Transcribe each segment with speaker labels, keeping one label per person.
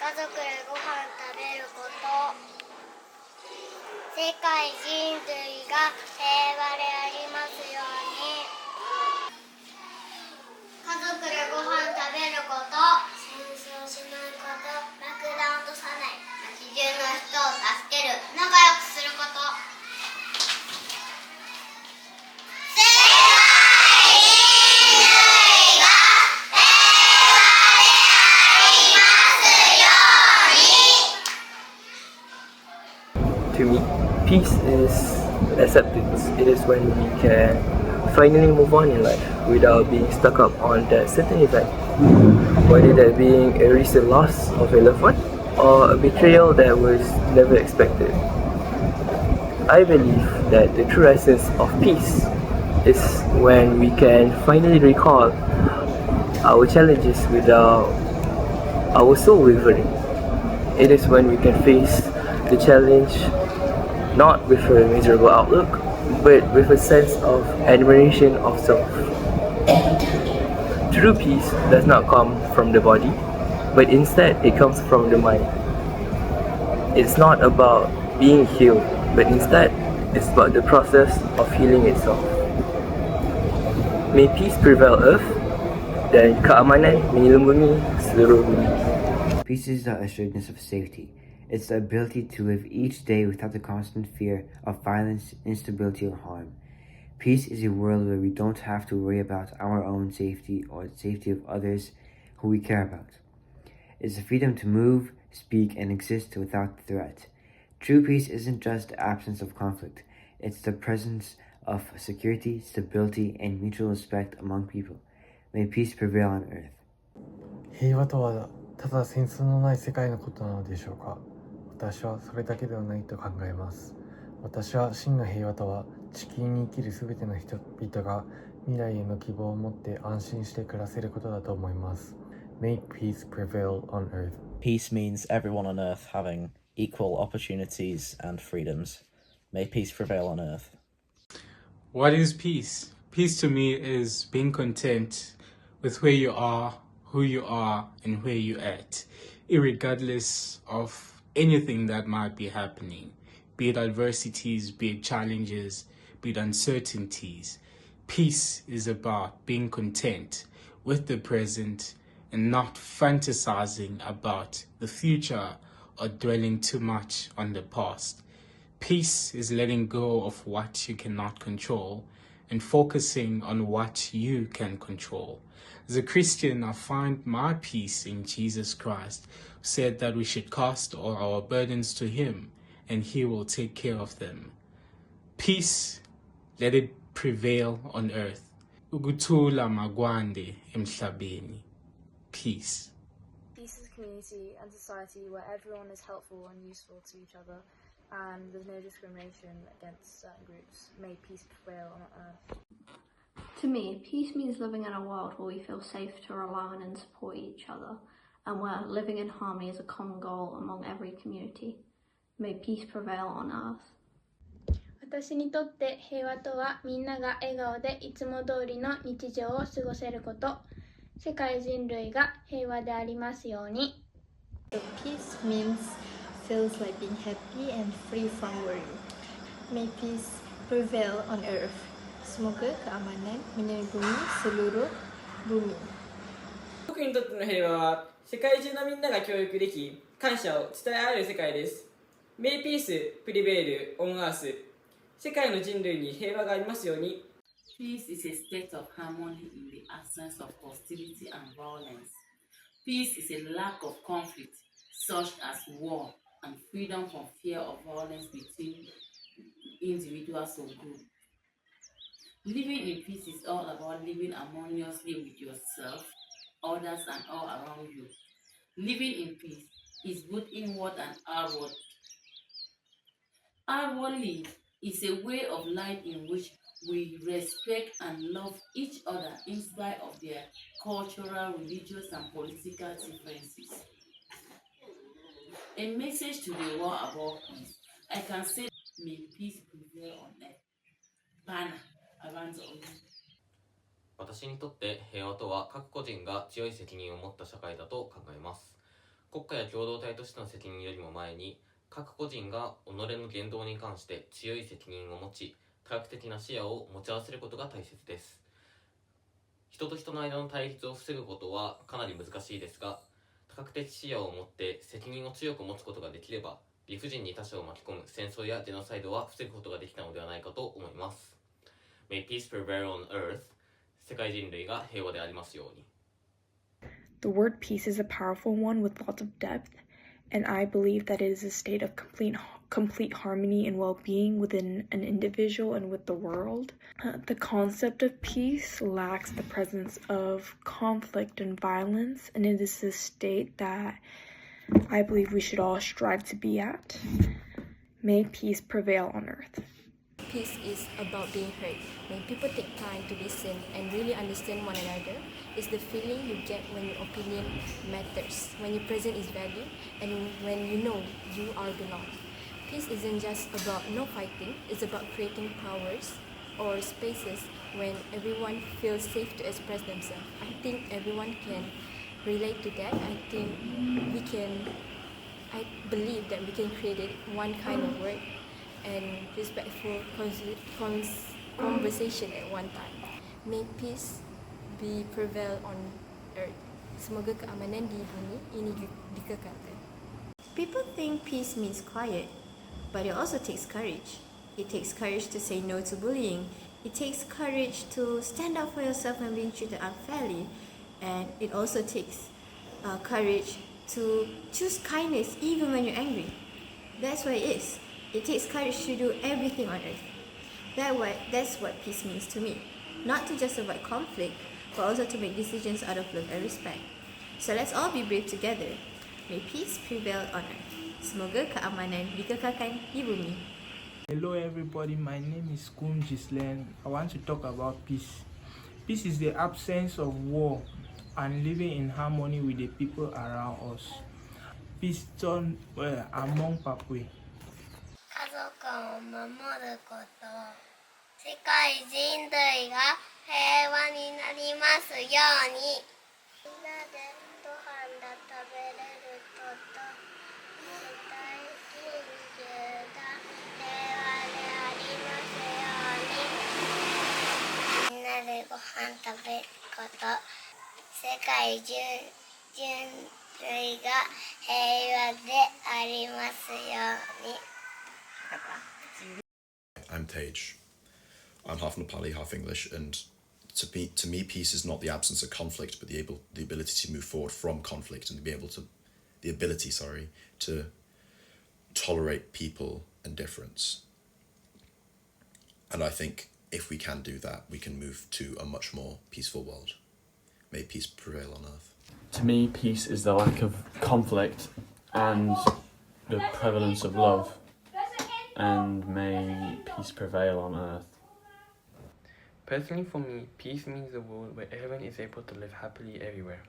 Speaker 1: 家族でご飯食べること、世界人類が平和でありますように。家族でご飯食べること、戦争しないこと、爆弾落とさない、街中の人を助ける、仲良くすること。世界人類が平和でありますように。
Speaker 2: To me, peace is acceptance. It is when we can finally move on in life without being stuck up on that certain event, whether that being a recent loss of a loved one or a betrayal that was never expected. I believe that the true essence of peace is when we can finally recall our challenges without our soul wavering. It is when we can face the challenge not with a miserable outlook, but with a sense of admiration of self. True peace does not come from the body, but instead it comes from the mind. It's not about being healed, but instead it's about the process of healing itself. May peace prevail earth, dan keamanan menyelubungi seluruh bumi.
Speaker 3: Peace is the assuredness of safety. It's the ability to live each day without the constant fear of violence, instability, or harm. Peace is a world where we don't have to worry about our own safety or the safety of others who we care about. It's the freedom to move, speak, and exist without threat. True peace isn't just the absence of conflict. It's the presence of security, stability, and mutual respect among people. May peace prevail on earth.
Speaker 4: 平和とはただ戦争のない世界のことなのでしょうか。私はそれだけではないと考えます。私は真の平和とは地球に生きるすべての人々が未来への希望を持って安心して暮らせることだと思います。Make peace prevail on earth.
Speaker 5: Peace means everyone on earth having equal opportunities and freedoms. May peace prevail on earth.
Speaker 6: What is peace? Peace to me is being content with where you are, who you are, and where you're at, irregardless of anything that might be happening, be it adversities, be it challenges, be it uncertainties. Peace is about being content with the present and not fantasizing about the future or dwelling too much on the past. Peace is letting go of what you cannot control and focusing on what you can control. As a Christian, I find my peace in Jesus Christ, who said that we should cast all our burdens to Him and He will take care of them. Peace, let it prevail on earth. Ukuthula magwande emhlabeni. Peace.
Speaker 7: Peace is a community and society where everyone is helpful and useful to each other, and there's no discrimination against certain groups. May peace prevail on earth.
Speaker 8: To me, peace means living in a world where we feel safe to rely on and support each other, and where living in harmony is a common goal among every community. May peace prevail on earth.
Speaker 9: 私にとって平和とはみんなが笑顔でいつも通りの日常を過ごせること。世界人類が平和でありますように。
Speaker 10: Peace means feels like being happy and free from worry. May peace prevail on earth. Semoga keamanan menyelimuti seluruh bumi.
Speaker 11: 僕にとっての平和は世界中のみんなが協力でき感謝を伝え合える世界です。May peace prevail on earth. 世界の人類に平和がありますように。
Speaker 12: Peace is a state of harmony in the absence of hostility and violence. Peace is a lack of conflict, such as war, and freedom from fear of violence between individuals or groups. Living in peace is all about living harmoniously with yourself, others, and all around you. Living in peace is both inward and outward. Outwardly is a way of life in which we respect and love each other in spite of their cultural, religious, and political differences. A message to the world about peace. I can say, may peace prevail on earth. Banner around the world.
Speaker 13: 私にとって平和とは各個人が強い責任を持った社会だと考えます。国家や共同体としての責任よりも前に、各個人が己の言動に関して強い責任を持ち、多角的な視野を持ち合わせることが大切です。人と人の間の対立を防ぐことはかなり難しいですが、多角的視野を持って責任を強く持つことができれば、理不尽に他者を巻き込む戦争やジェノサイドは防ぐことができたのではないかと思います。May peace prevail on earth. 世界人類が平和でありますように。
Speaker 14: The word peace is a powerful one with lots of depth, and I believe that it is a state of complete harmony and well-being within an individual and with the world. The concept of peace lacks the presence of conflict and violence, and it is a state that I believe we should all strive to be at. May peace prevail on earth.
Speaker 15: Peace is about being heard. When people take time to listen and really understand one another, it's the feeling you get when your opinion matters, when your presence is valued, and when you know you are belong. Peace isn't just about no fighting, it's about creating powers or spaces when everyone feels safe to express themselves. I think everyone can relate to that. I believe that we can create it one kind of word and respectful conversation at one time. May peace be prevail on earth. Semoga keamanan di bumi ini dikekalkan.
Speaker 16: People think peace means quiet, but it also takes courage. It takes courage to say no to bullying. It takes courage to stand up for yourself when being treated unfairly. And it also takes courage to choose kindness even when you're angry. That's what it is. It takes courage to do everything on earth. That's what peace means to me. Not to just avoid conflict, but also to make decisions out of love and respect. So let's all be brave together. May peace prevail on earth. Semoga keamanan dikekalkan di bumi.
Speaker 17: Hello everybody, my name is Kum Gislen. I want to talk about peace. Peace is the absence of war and living in harmony with the people around us. Peace turn among Papua.
Speaker 1: 家族を守ること、世界人類が平和になりますように。みんなでご飯が食べれること、世界人類が平和でありますように。みんなでご飯食べること、世界中人類が平和でありますように。
Speaker 18: I'm Tej. I'm half Nepali, half English, and to me, peace is not the absence of conflict, but the ability to move forward from conflict and the ability to tolerate people and difference. And I think if we can do that, we can move to a much more peaceful world. May peace prevail on earth.
Speaker 19: To me, peace is the lack of conflict and the prevalence of love. And may peace prevail on earth.
Speaker 2: Personally for me, peace means a world where everyone is able to live happily everywhere.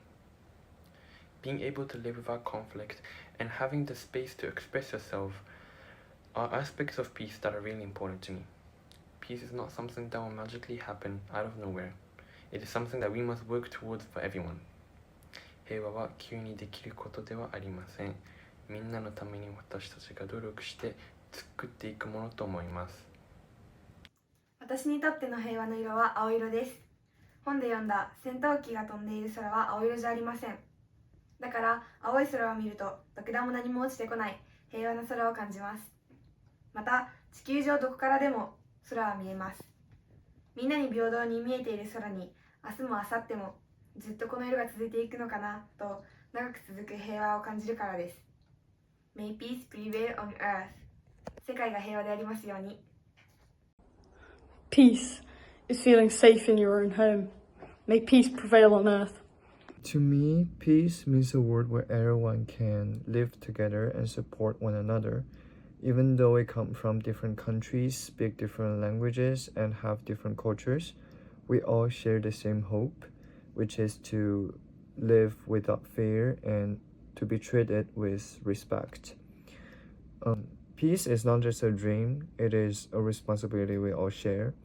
Speaker 2: Being able to live without conflict and having the space to express yourself are aspects of peace that are really important to me. Peace is not something that will magically happen out of nowhere. It is something that we must work towards for everyone. 平和は急にできることではありません。みんなのために私たちが努力して作っていくものと思います。
Speaker 20: 私にとっての平和の色は青色です。本で読んだ戦闘機が飛んでいる空は青色じゃありません。だから青い空を見ると爆弾も何も落ちてこない平和な空を感じます。また地球上どこからでも空は見えます。みんなに平等に見えている空に明日も明後日もずっとこの色が続いていくのかなと長く続く平和を感じるからです。May peace prevail on earth. 世界が平和でありますように。
Speaker 21: Peace is feeling safe in your own home. May peace prevail on earth.
Speaker 22: To me, peace means a world where everyone can live together and support one another. Even though we come from different countries, speak different languages, and have different cultures, we all share the same hope, which is to live without fear and to be treated with respect. Peace is not just a dream, it is a responsibility we all share.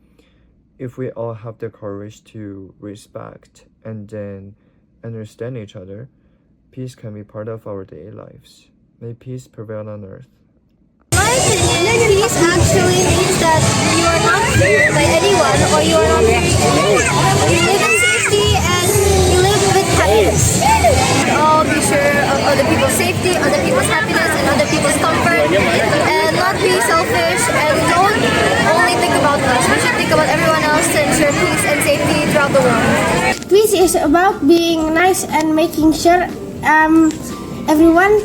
Speaker 22: If we all have the courage to respect and then understand each other, Peace can be part of our daily lives. May peace prevail on earth.
Speaker 3: Peace actually means that you are not feared by anyone, or you are not you live in safety and you live with happiness. All be sure of other people's safety, other people's happiness, and other people's comfort, and not be selfish, and don't only think about us. We should think about everyone else to ensure peace and safety throughout the world.
Speaker 4: Peace is about being nice and making sure everyone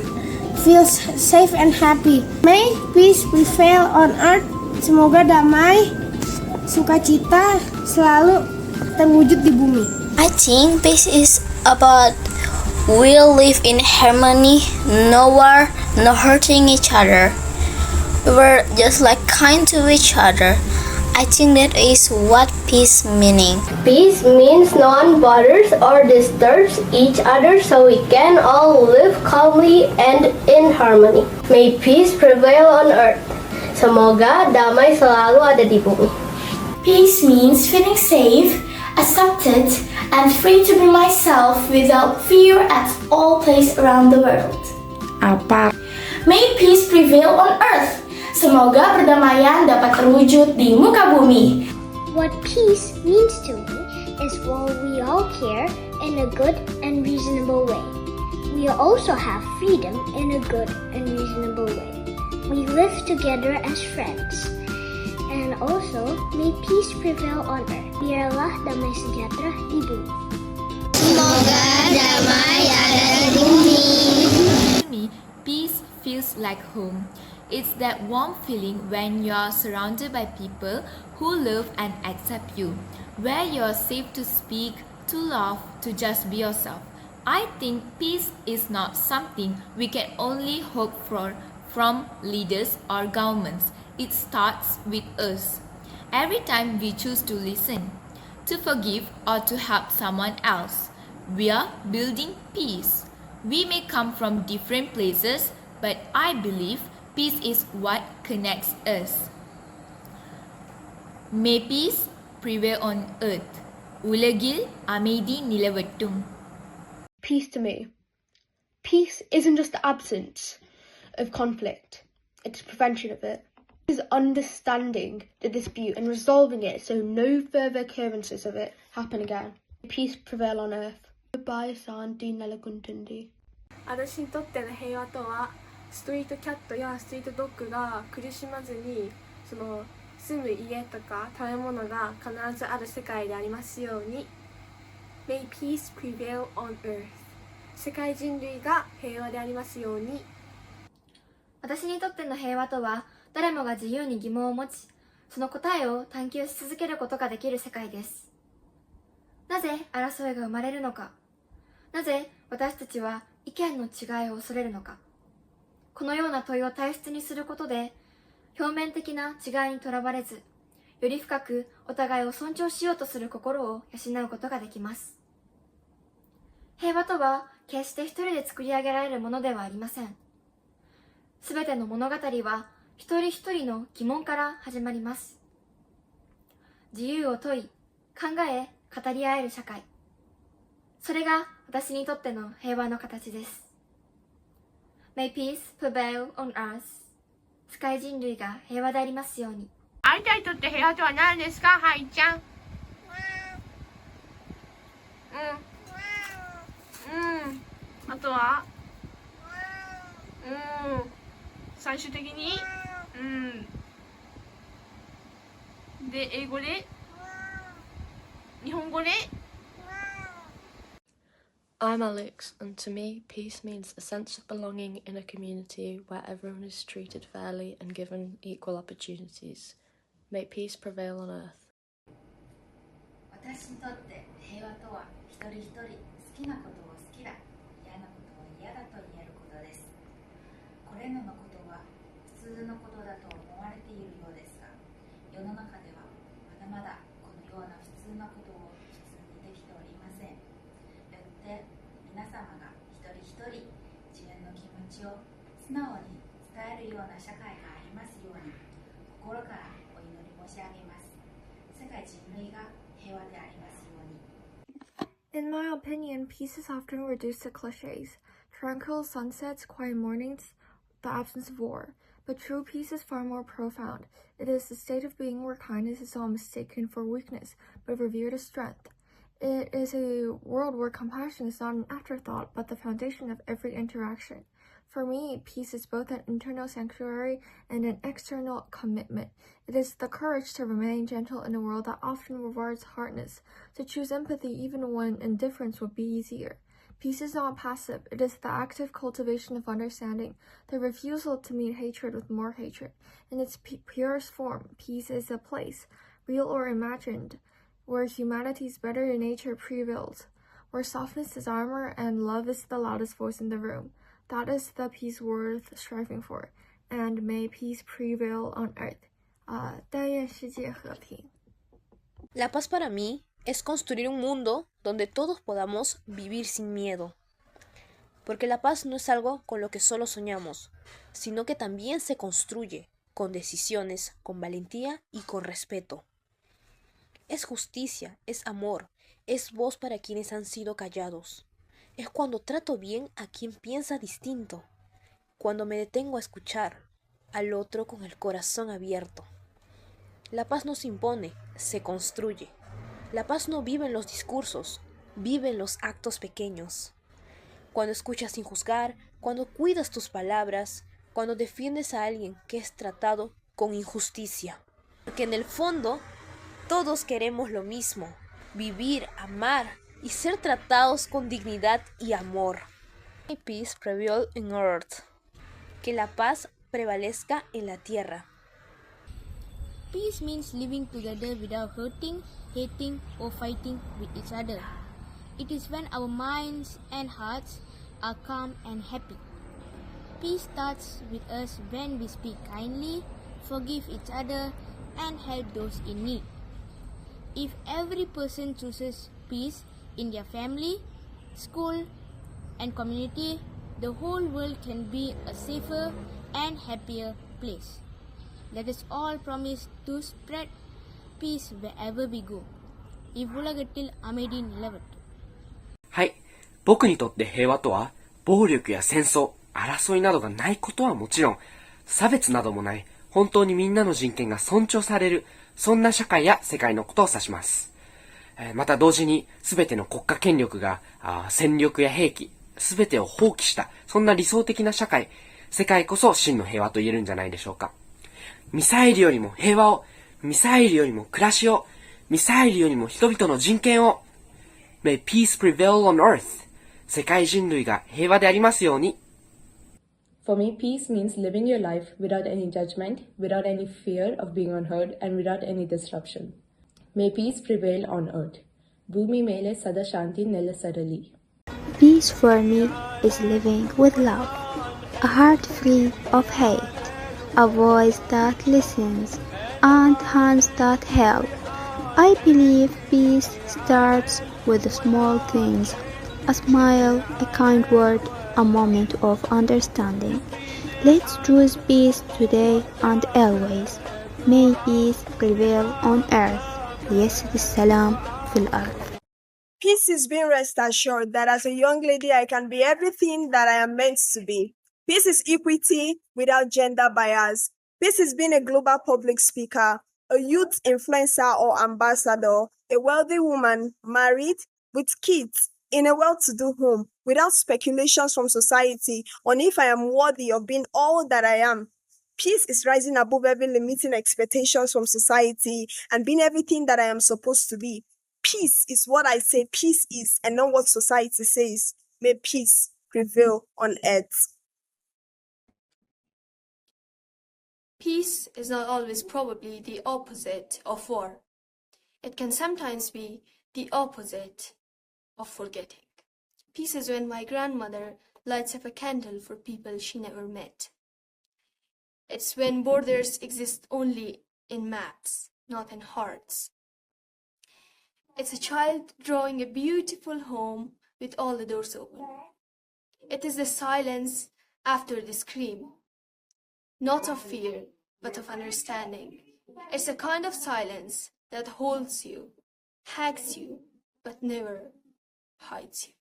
Speaker 4: feels safe and happy. May peace prevail on earth. Semoga damai, sukacita selalu terwujud di bumi.
Speaker 1: I think peace is about we live in harmony, no war, no hurting each other. We're just like kind to each other. I think that is what peace meaning.
Speaker 3: Peace means no one bothers or disturbs each other, so we can all live calmly and in harmony. May peace prevail on earth. Semoga damai selalu ada di bumi.
Speaker 23: Peace means feeling safe, accepted, and free to be myself without fear at all places around the world. May peace prevail on earth. Semoga perdamaian dapat terwujud di muka bumi.
Speaker 24: What peace means to me is while we all care in a good and reasonable way, we also have freedom in a good and reasonable way. We live together as friends. And also, may peace prevail on earth. Biarlah damai sejahtera di bumi.
Speaker 3: Semoga damai ada di bumi.
Speaker 25: To me, peace feels like home. It's that warm feeling when you're surrounded by people who love and accept you, where you're safe to speak, to laugh, to just be yourself. I think peace is not something we can only hope for from leaders or governments. It starts with us. Every time we choose to listen, to forgive, or to help someone else, we are building peace. We may come from different places, but I believe peace is what connects us. May peace prevail on earth. Ulagil அமைதி நிலவட்டும்.
Speaker 21: Peace to me. Peace isn't just the absence of conflict, it's prevention of it. It is understanding the dispute and resolving it so no further occurrences of it happen again. Peace prevail on earth. Goodbye, Santi Nelakuntundi.
Speaker 20: 私にとっての平和とは、ストリートキャットやストリートドッグが苦しまずに住む家とか食べ物が必ずある世界でありますように。 May peace prevail on earth. 世界人類が平和でありますように。
Speaker 7: 私にとっての平和とは、誰もが自由に疑問を持ち、その答えを探求し続けることができる世界です。なぜ争いが生まれるのか、なぜ私たちは意見の違いを恐れるのか。このような問いを大切にすることで、表面的な違いにとらわれず、より深くお互いを尊重しようとする心を養うことができます。平和とは決して一人で作り上げられるものではありません。すべての物語は一人一人の疑問から始まります。自由を問い、考え、語り合える社会。それが私にとっての平和の形です。May peace prevail on us. 世界人類が平和でありますように。
Speaker 26: あなたにとって平和とは何ですか、はいちゃん。あとは最終的にで、英語で日本語で
Speaker 27: I'm Alex, and to me, peace means a sense of belonging in a community where everyone is treated fairly and given equal opportunities. May peace prevail on earth.
Speaker 28: 私にとって平和とは、一人一人好きなことを好きだ、嫌なことは嫌だと言えることです。これらのことは普通のことだと思われているようですが、世の中ではまだまだこのような普通なことを普通にできておりません。よって皆様が一人一人自分の気持ちを素直に伝えるような社会がありますように、心からお祈り申し上げます。世界人類が平和でありますように。
Speaker 14: In my opinion, peace is often reduced to cliches.
Speaker 7: tranquil sunsets, quiet mornings, the absence of war. But true peace is far more profound. It is the state of being where kindness is not mistaken for weakness, but revered as strength. It is a world where compassion is not an afterthought, but the foundation of every interaction. For me, peace is both an internal sanctuary and an external commitment. It is the courage to remain gentle in a world that often rewards hardness, to choose empathy even when indifference would be easier. Peace is not passive. It is the active cultivation of understanding, the refusal to meet hatred with more hatred. In its purest form, peace is a place, real or imagined, where humanity's better nature prevails, where softness is armor and love is the loudest voice in the room. That is the peace worth striving for, and may peace prevail on earth. 但愿世界和平。
Speaker 5: La paz para mí es construir un mundo donde todos podamos vivir sin miedo. Porque la paz no es algo con lo que solo soñamos, sino que también se construye con decisiones, con valentía y con respeto. Es justicia, es amor, es voz para quienes han sido callados. Es cuando trato bien a quien piensa distinto, cuando me detengo a escuchar al otro con el corazón abierto. La paz no se impone, se construye. La paz no vive en los discursos, vive en los actos pequeños. Cuando escuchas sin juzgar, cuando cuidas tus palabras, cuando defiendes a alguien que es tratado con injusticia. Porque en el fondo, todos queremos lo mismo, vivir, amar y ser tratados con dignidad y amor. May peace prevail on earth. Que la paz prevalezca en la tierra.
Speaker 6: Peace means living together without hurting, hating, or fighting with each other. It is when our minds and hearts are calm and happy. Peace starts with us when we speak kindly, forgive each other, and help those in need. If every person chooses peace in their family, school, and community, the whole world can be a safer and happier place. Let us all promise to spread peace wherever we go. இவ்வுலகத்தில் அமைதி நிலவட்டும்.
Speaker 8: はい。僕にとって平和とは、暴力や戦争、争いなどがないことはもちろん、差別などもない、本当にみんなの人権が尊重される、そんな社会や世界のことを指します。また同時に、すべての国家権力が戦力や兵器、すべてを放棄した、そんな理想的な社会、世界こそ真の平和と言えるんじゃないでしょうか。ミサイルよりも平和を、ミサイルよりも暮らしを、ミサイルよりも人々の人権を。May peace prevail on earth. 世界人類が平和でありますように。
Speaker 9: For me, peace means living your life without any judgment, without any fear of being unheard, and without any disruption. May peace prevail on earth. Bhumi mele sada shanti nella sarali.
Speaker 24: Peace for me is living with love, a heart free of hate, a voice that listens, and hands that help. I believe peace starts with the small things, a smile, a kind word, a moment of understanding. Let's choose peace today and always. May peace prevail on earth. يسد السلام في الأرض.
Speaker 10: Peace is being rest assured that as a young lady I can be everything that I am meant to be. Peace is equity without gender bias. Peace is being a global public speaker, a youth influencer or ambassador, a wealthy woman married with kids in a well-to-do home without speculations from society on if I am worthy of being all that I am. Peace is rising above every limiting expectations from society and being everything that I am supposed to be. Peace is what I say peace is and not what society says. May peace prevail on earth.
Speaker 11: Peace is not always probably the opposite of war. It can sometimes be the opposite of forgetting. Peace is when my grandmother lights up a candle for people she never met. It's when borders exist only in maps, not in hearts. It's a child drawing a beautiful home with all the doors open. It is the silence after the scream, not of fear, but of understanding. It's a kind of silence that holds you, hugs you, but never hides you.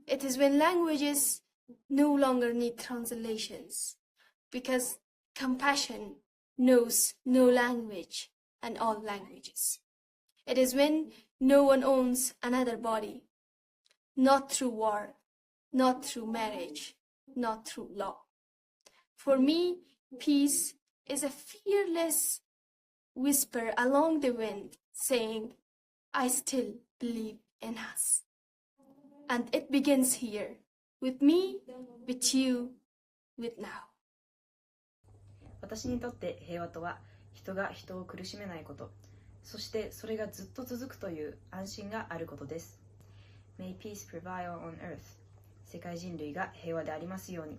Speaker 11: It is when languages no longer need translations, because compassion knows no language and all languages. It is when no one owns another body, not through war, not through marriage, not through law. For me, peace is a fearless whisper along the wind saying, I still believe in us. And it begins here, with me, with you, with now.
Speaker 2: 私にとって平和とは、人が人を苦しめないこと、そしてそれがずっと続くという安心があることです。May peace prevail on earth. 世界人類が平和でありますように。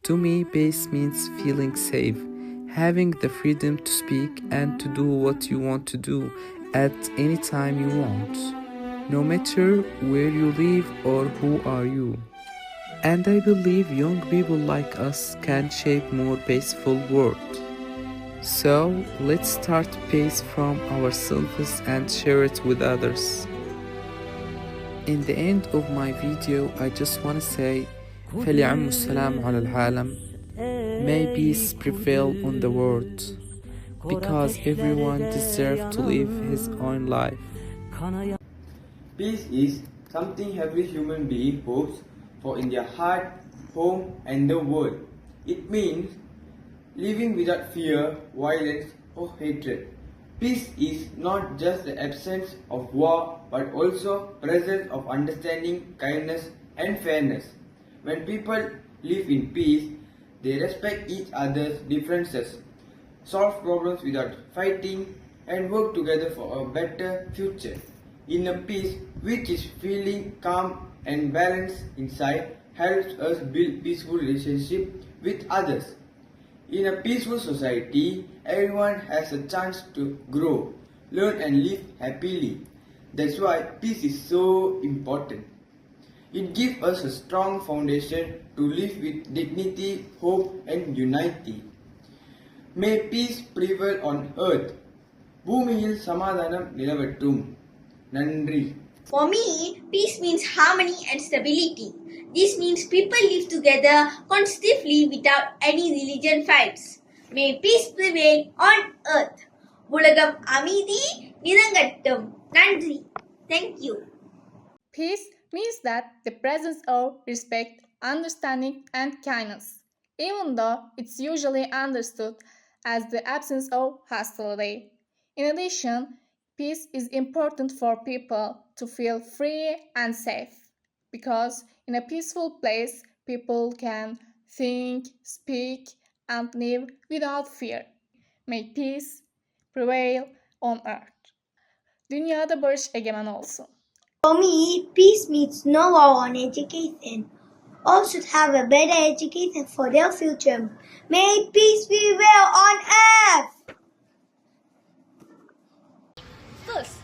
Speaker 12: To me, peace means feeling safe, having the freedom to speak and to do what you want to do at any time you want, no matter where you live or who are you. And I believe young people like us can shape more peaceful world. So let's start peace from ourselves and share it with others. In the end of my video, I just want to say, فليعم السلام على العالم. May peace prevail on the world, because everyone deserves to live his own life.
Speaker 13: Peace is something every human being hopes for in their heart, home, and the world. It means living without fear, violence, or hatred. Peace is not just the absence of war, but also presence of understanding, kindness, and fairness. When people live in peace, they respect each other's differences, solve problems without fighting, and work together for a better future. Inner peace, which is feeling calm and balanced inside, helps us build peaceful relationships with others. In a peaceful society, everyone has a chance to grow, learn and live happily. That's why peace is so important. It gives us a strong foundation to live with dignity, hope and unity. May peace prevail on earth. பூமியில் சமாதானம் நிலவட்டும். நன்றி.
Speaker 23: For me, peace means harmony and stability. This means people live together constructively without any religion fights. May peace prevail on earth. உலகம் அமைதி நிறங்கட்டும். நன்றி. Thank you.
Speaker 15: Peace means that the presence of respect, understanding, and kindness, even though it's usually understood as the absence of hostility. In addition, peace is important for people to feel free and safe, because in a peaceful place, people can think, speak, and live without fear. May peace prevail on earth. Dünyada barış egemen olsun.
Speaker 23: For me, peace means no war on education. All should have a better education for their future. May peace prevail on earth.
Speaker 16: First,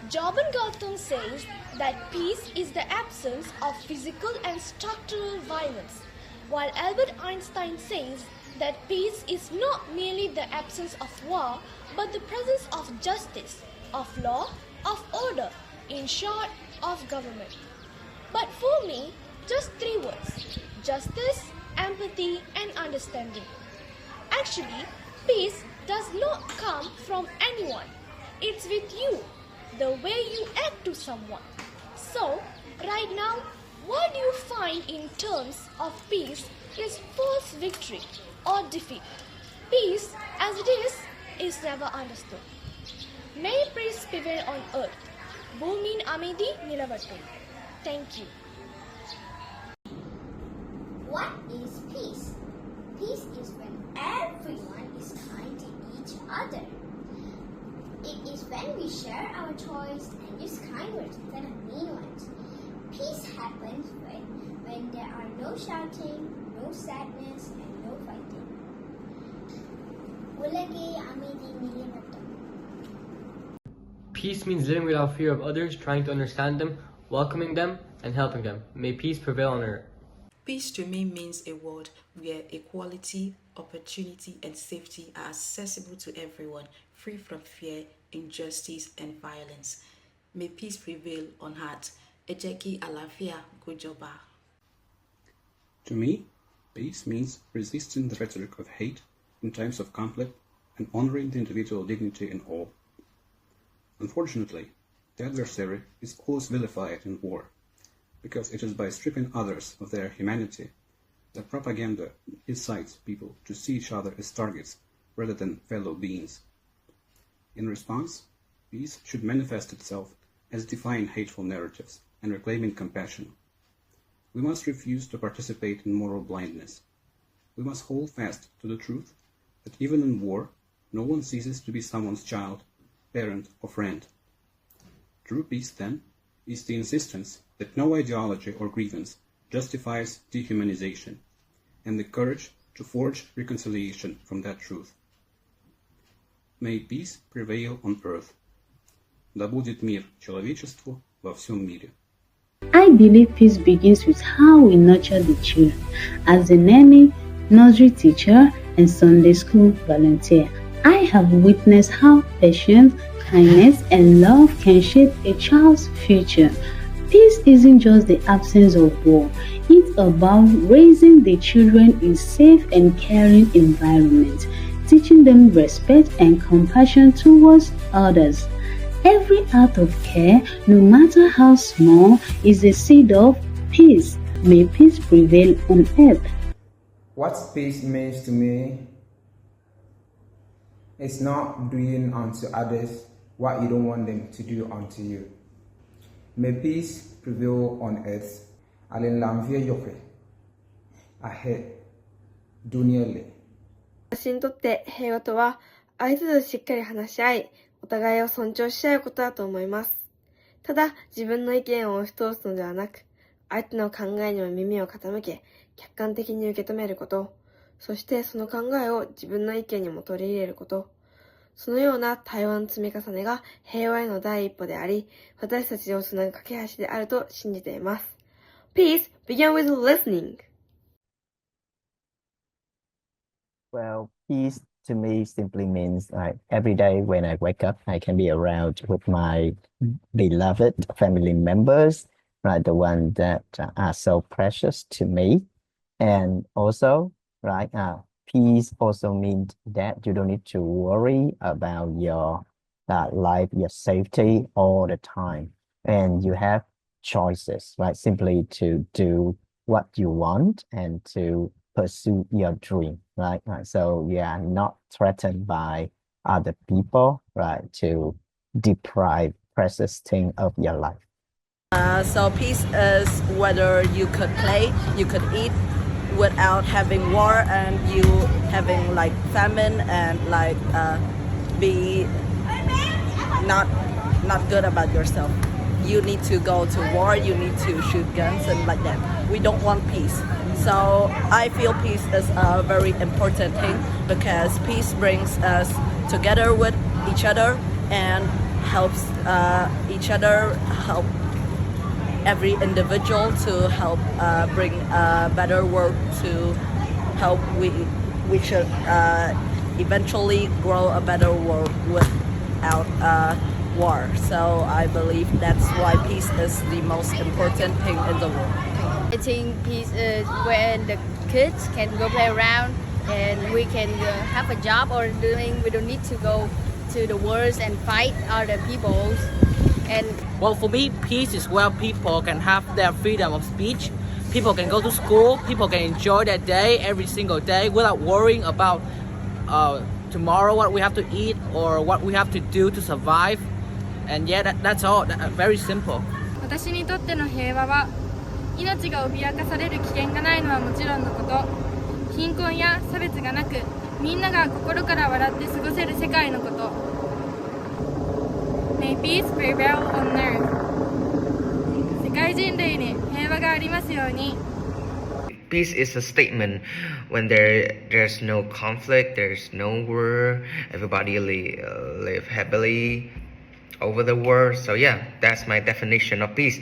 Speaker 16: Jordan Gautam says that peace is the absence of physical and structural violence, while Albert Einstein says that peace is not merely the absence of war, but the presence of justice, of law, of order, in short, of government. But for me, just 3 words: justice, empathy, and understanding. Actually, peace does not come from anyone. It's with you, the way you act to someone. So, right now, what do you find in terms of peace is false victory or defeat. Peace, as it is never understood. May peace prevail on earth. பூமியின் அமைதி நிலவட்டும். Thank you.
Speaker 24: What is peace? Peace is when everyone is kind to each other. It is when we share our toys and use kind words instead of mean ones. Peace happens when there are no shouting, no sadness, and no fighting. உலகே அமைதி நிலவட்டும்.
Speaker 17: Peace means living without fear of others, trying to understand them, welcoming them, and helping them. May peace prevail on earth.
Speaker 18: Peace to me means a world where equality, opportunity, and safety are accessible to everyone, free from fear, injustice, and violence. May peace prevail on earth. ẹ jẹ́ kí àlàáfíà kó jọba.
Speaker 1: To me, peace means resisting the rhetoric of hate in times of conflict and honoring the individual dignity in all. Unfortunately, the adversary is always vilified in war, because it is by stripping others of their humanity that propaganda incites people to see each other as targets rather than fellow beings. In response, peace should manifest itself as defying hateful narratives and reclaiming compassion. We must refuse to participate in moral blindness. We must hold fast to the truth that even in war, no one ceases to be someone's child, parent, or friend. True peace, then, is the insistence that no ideology or grievance justifies dehumanization, and the courage to forge reconciliation from that truth. May peace prevail on earth. Да будет мир человечеству во всем мире.
Speaker 3: I believe peace begins with how we nurture the children. As a nanny, nursery teacher, and Sunday school volunteer, I have witnessed how patience, kindness, and love can shape a child's future. Peace isn't just the absence of war. It's about raising the children in safe and caring environments, teaching them respect and compassion towards others. Every act of care, no matter how small, is a seed of peace. May peace prevail on earth.
Speaker 13: What peace means to me is not doing unto others what you don't want them to do unto you. May peace prevail on earth. Alin lamvia yoke. Ahead. Duniale.
Speaker 4: 私にとって平和とは相手としっかり話し合い、お互いを尊重し合うことだと思います。ただ自分の意見を押し通すのではなく、相手の考えにも耳を傾け、客観的に受け止めること、そしてその考えを自分の意見にも取り入れること、そのような対話の積み重ねが平和への第一歩であり、私たちをつなぐ架け橋であると信じています。Peace begin with listening.
Speaker 19: Well, peace to me simply means like every day when I wake up, I can be around with my beloved family members, right? The ones that are so precious to me. And also, right, peace also means that you don't need to worry about your life, your safety all the time. And you have choices, right? Simply to do what you want and to pursue your dream, right? So you are not threatened by other people, right? To deprive precious thing of your life.
Speaker 20: So peace is whether you could play, you could eat without having war and you having like famine and like be not good about yourself. You need to go to war, you need to shoot guns and like that. We don't want peace. So I feel peace is a very important thing because peace brings us together with each other and helps each other, help every individual to help bring a better world, to help we should eventually grow a better world without war. So I believe that's why peace is the most important thing in the world.
Speaker 21: I think peace is when the kids can go play around and we can have a job or we don't need to go to the wars and fight other peoples. And
Speaker 22: well, for me, peace is where people can have their freedom of speech. People can go to school, people can enjoy their day every single day without worrying about tomorrow what we have to eat or what we have to do to survive. And yeah, that's all. Very simple.
Speaker 4: 私にとっての平和は命が脅かされる危険がないのはもちろんのこと、貧困や差別がなく、みんなが心から笑って過ごせる世界のこと。May peace prevail on earth. 世界人類に平和がありますように。
Speaker 25: Peace is a statement when there's no conflict, there's no war, everybody live happily over the world. So yeah, that's my definition of peace.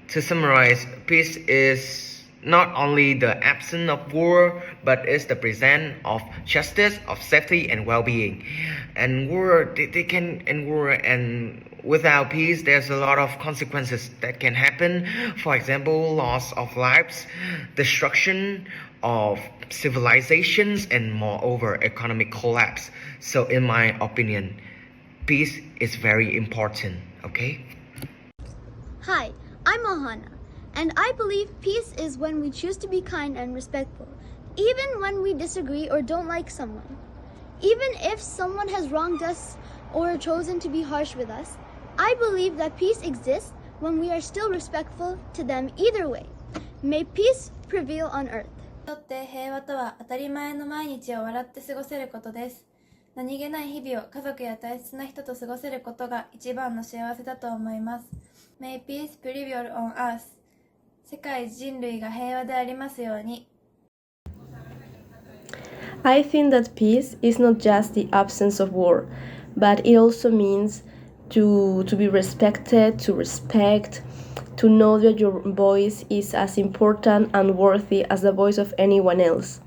Speaker 25: To summarize, peace is not only the absence of war, but it's the presence of justice, of safety and well-being. And war, they can end war, and Without peace, there's a lot of consequences that can happen. For example, loss of lives, destruction of civilizations, and moreover, economic collapse. So in my opinion, peace is very important, okay?
Speaker 24: Hi, I'm Ohana, and I believe peace is when we choose to be kind and respectful, even when we disagree or don't like someone. Even if someone has wronged us or chosen to be harsh with us, I believe that peace exists when we are still respectful to them either way. May peace prevail on earth.
Speaker 5: とって平和とは当たり前の毎日を笑って過ごせることです。何気ない日々を家族や大切な人と過ごせることが一番の幸せだと思います。May peace prevail on us. 世界人類が平和でありますように。
Speaker 4: I think that peace is not just the absence of war, but it also means to be respected, to respect, to know that your voice is as important and worthy as the voice of anyone else.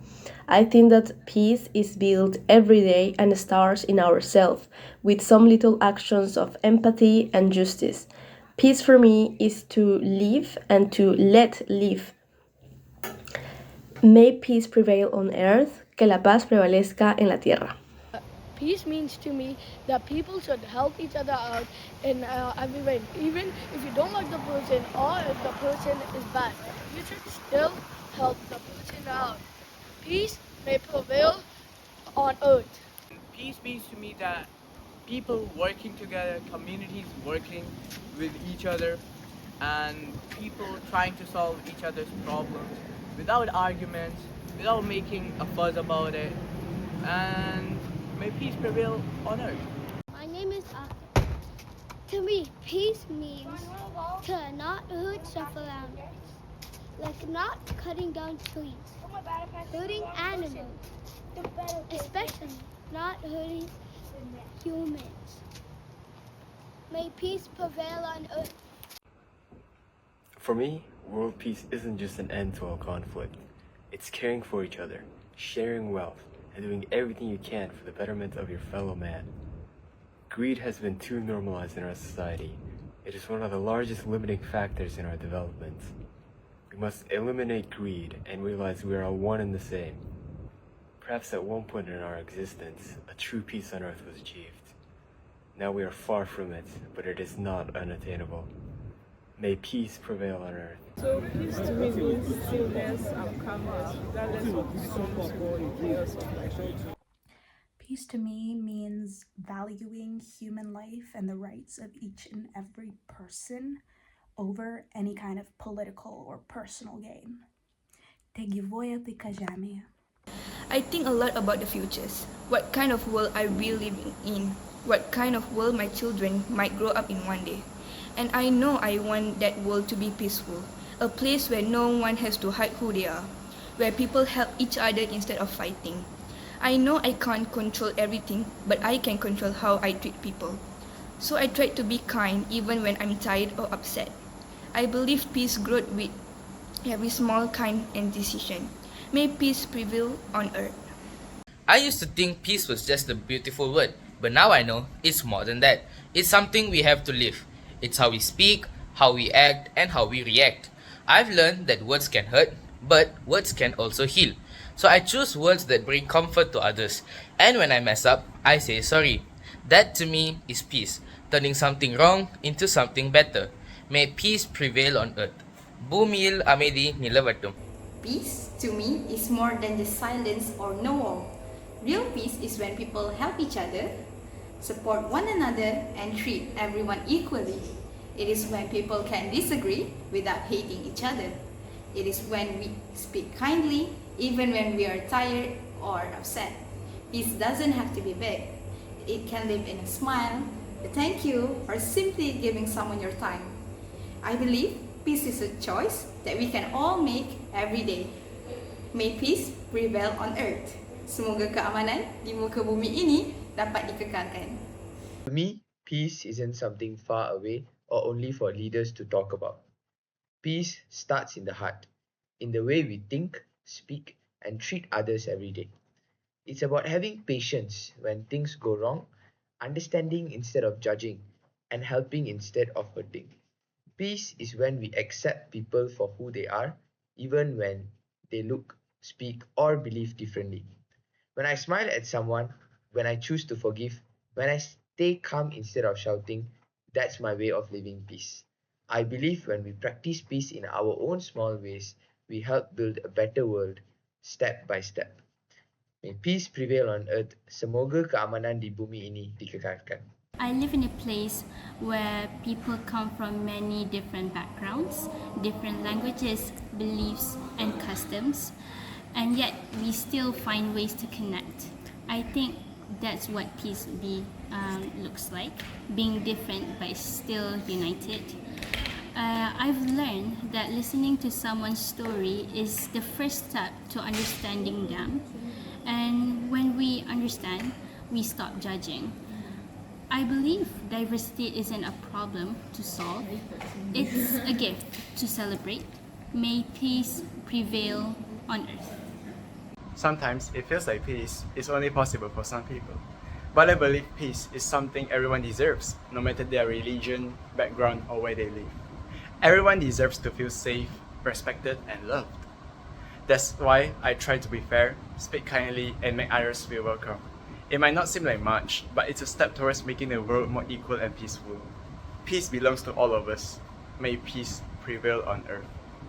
Speaker 4: I think that peace is built every day and starts in ourselves with some little actions of empathy and justice. Peace for me is to live and to let live. May peace prevail on earth, que la paz prevalezca en la tierra.
Speaker 6: Peace means to me that people should help each other out in every way. Even if you don't like the person or if the person is bad, you should still help the person out. Peace may prevail on earth.
Speaker 7: Peace means to me that people working together, communities working with each other, and people trying to solve each other's problems without arguments, without making a fuss about it, and may peace prevail on earth.
Speaker 24: My name is Arthur. To me, peace means to not hurt stuff around us, like not cutting down trees, hurting animals, especially not hurting humans. May peace prevail on earth.
Speaker 8: For me, world peace isn't just an end to all conflict. It's caring for each other, sharing wealth, and doing everything you can for the betterment of your fellow man. Greed has been too normalized in our society. It is one of the largest limiting factors in our development. We must eliminate greed and realize we are all one and the same. Perhaps at one point in our existence, a true peace on earth was achieved. Now we are far from it, but it is not unattainable. May peace prevail on earth.
Speaker 14: So peace to me means stillness and calmness, regardless of the storms or the chaos of life.
Speaker 26: Peace to me means valuing human life and the rights of each and every person over any kind of political or personal gain.
Speaker 27: I think a lot about the futures. What kind of world I will live in? What kind of world my children might grow up in one day? And I know I want that world to be peaceful, a place where no one has to hide who they are, where people help each other instead of fighting. I know I can't control everything, but I can control how I treat people. So I try to be kind even when I'm tired or upset. I believe peace grows with every small kind and decision. May peace prevail on earth.
Speaker 28: I used to think peace was just a beautiful word, but now I know it's more than that. It's something we have to live. It's how we speak, how we act, and how we react. I've learned that words can hurt, but words can also heal. So I choose words that bring comfort to others. And when I mess up, I say sorry. That to me is peace, turning something wrong into something better. May peace prevail on earth. Bumil Amedi Nilavatum.
Speaker 29: Peace, to me, is more than just silence or no war. Real peace is when people help each other, support one another, and treat everyone equally. It is when people can disagree without hating each other. It is when we speak kindly, even when we are tired or upset. Peace doesn't have to be big. It can live in a smile, a thank you, or simply giving someone your time. I believe peace is a choice that we can all make every day. May peace prevail on earth. Semoga keamanan di muka bumi ini dapat dikekalkan.
Speaker 30: For me, peace isn't something far away or only for leaders to talk about. Peace starts in the heart, in the way we think, speak, and treat others every day. It's about having patience when things go wrong, understanding instead of judging, and helping instead of hurting. Peace is when we accept people for who they are, even when they look, speak, or believe differently. When I smile at someone, when I choose to forgive, when I stay calm instead of shouting, that's my way of living peace. I believe when we practice peace in our own small ways, we help build a better world, step by step. May peace prevail on earth. Semoga keamanan di bumi ini dikekalkan.
Speaker 2: I live in a place where people come from many different backgrounds, different languages, beliefs, and customs, and yet we still find ways to connect. I think that's what peace looks like, being different but still united. I've learned that listening to someone's story is the first step to understanding them, and when we understand, we stop judging. I believe diversity isn't a problem to solve, it's a gift to celebrate. May peace prevail on earth.
Speaker 9: Sometimes it feels like peace is only possible for some people. But I believe peace is something everyone deserves, no matter their religion, background, or where they live. Everyone deserves to feel safe, respected, and loved. That's why I try to be fair, speak kindly, and make others feel welcome. It might not seem like much, but it's a step towards making the world more equal and peaceful. Peace belongs to all of us. May peace prevail on earth.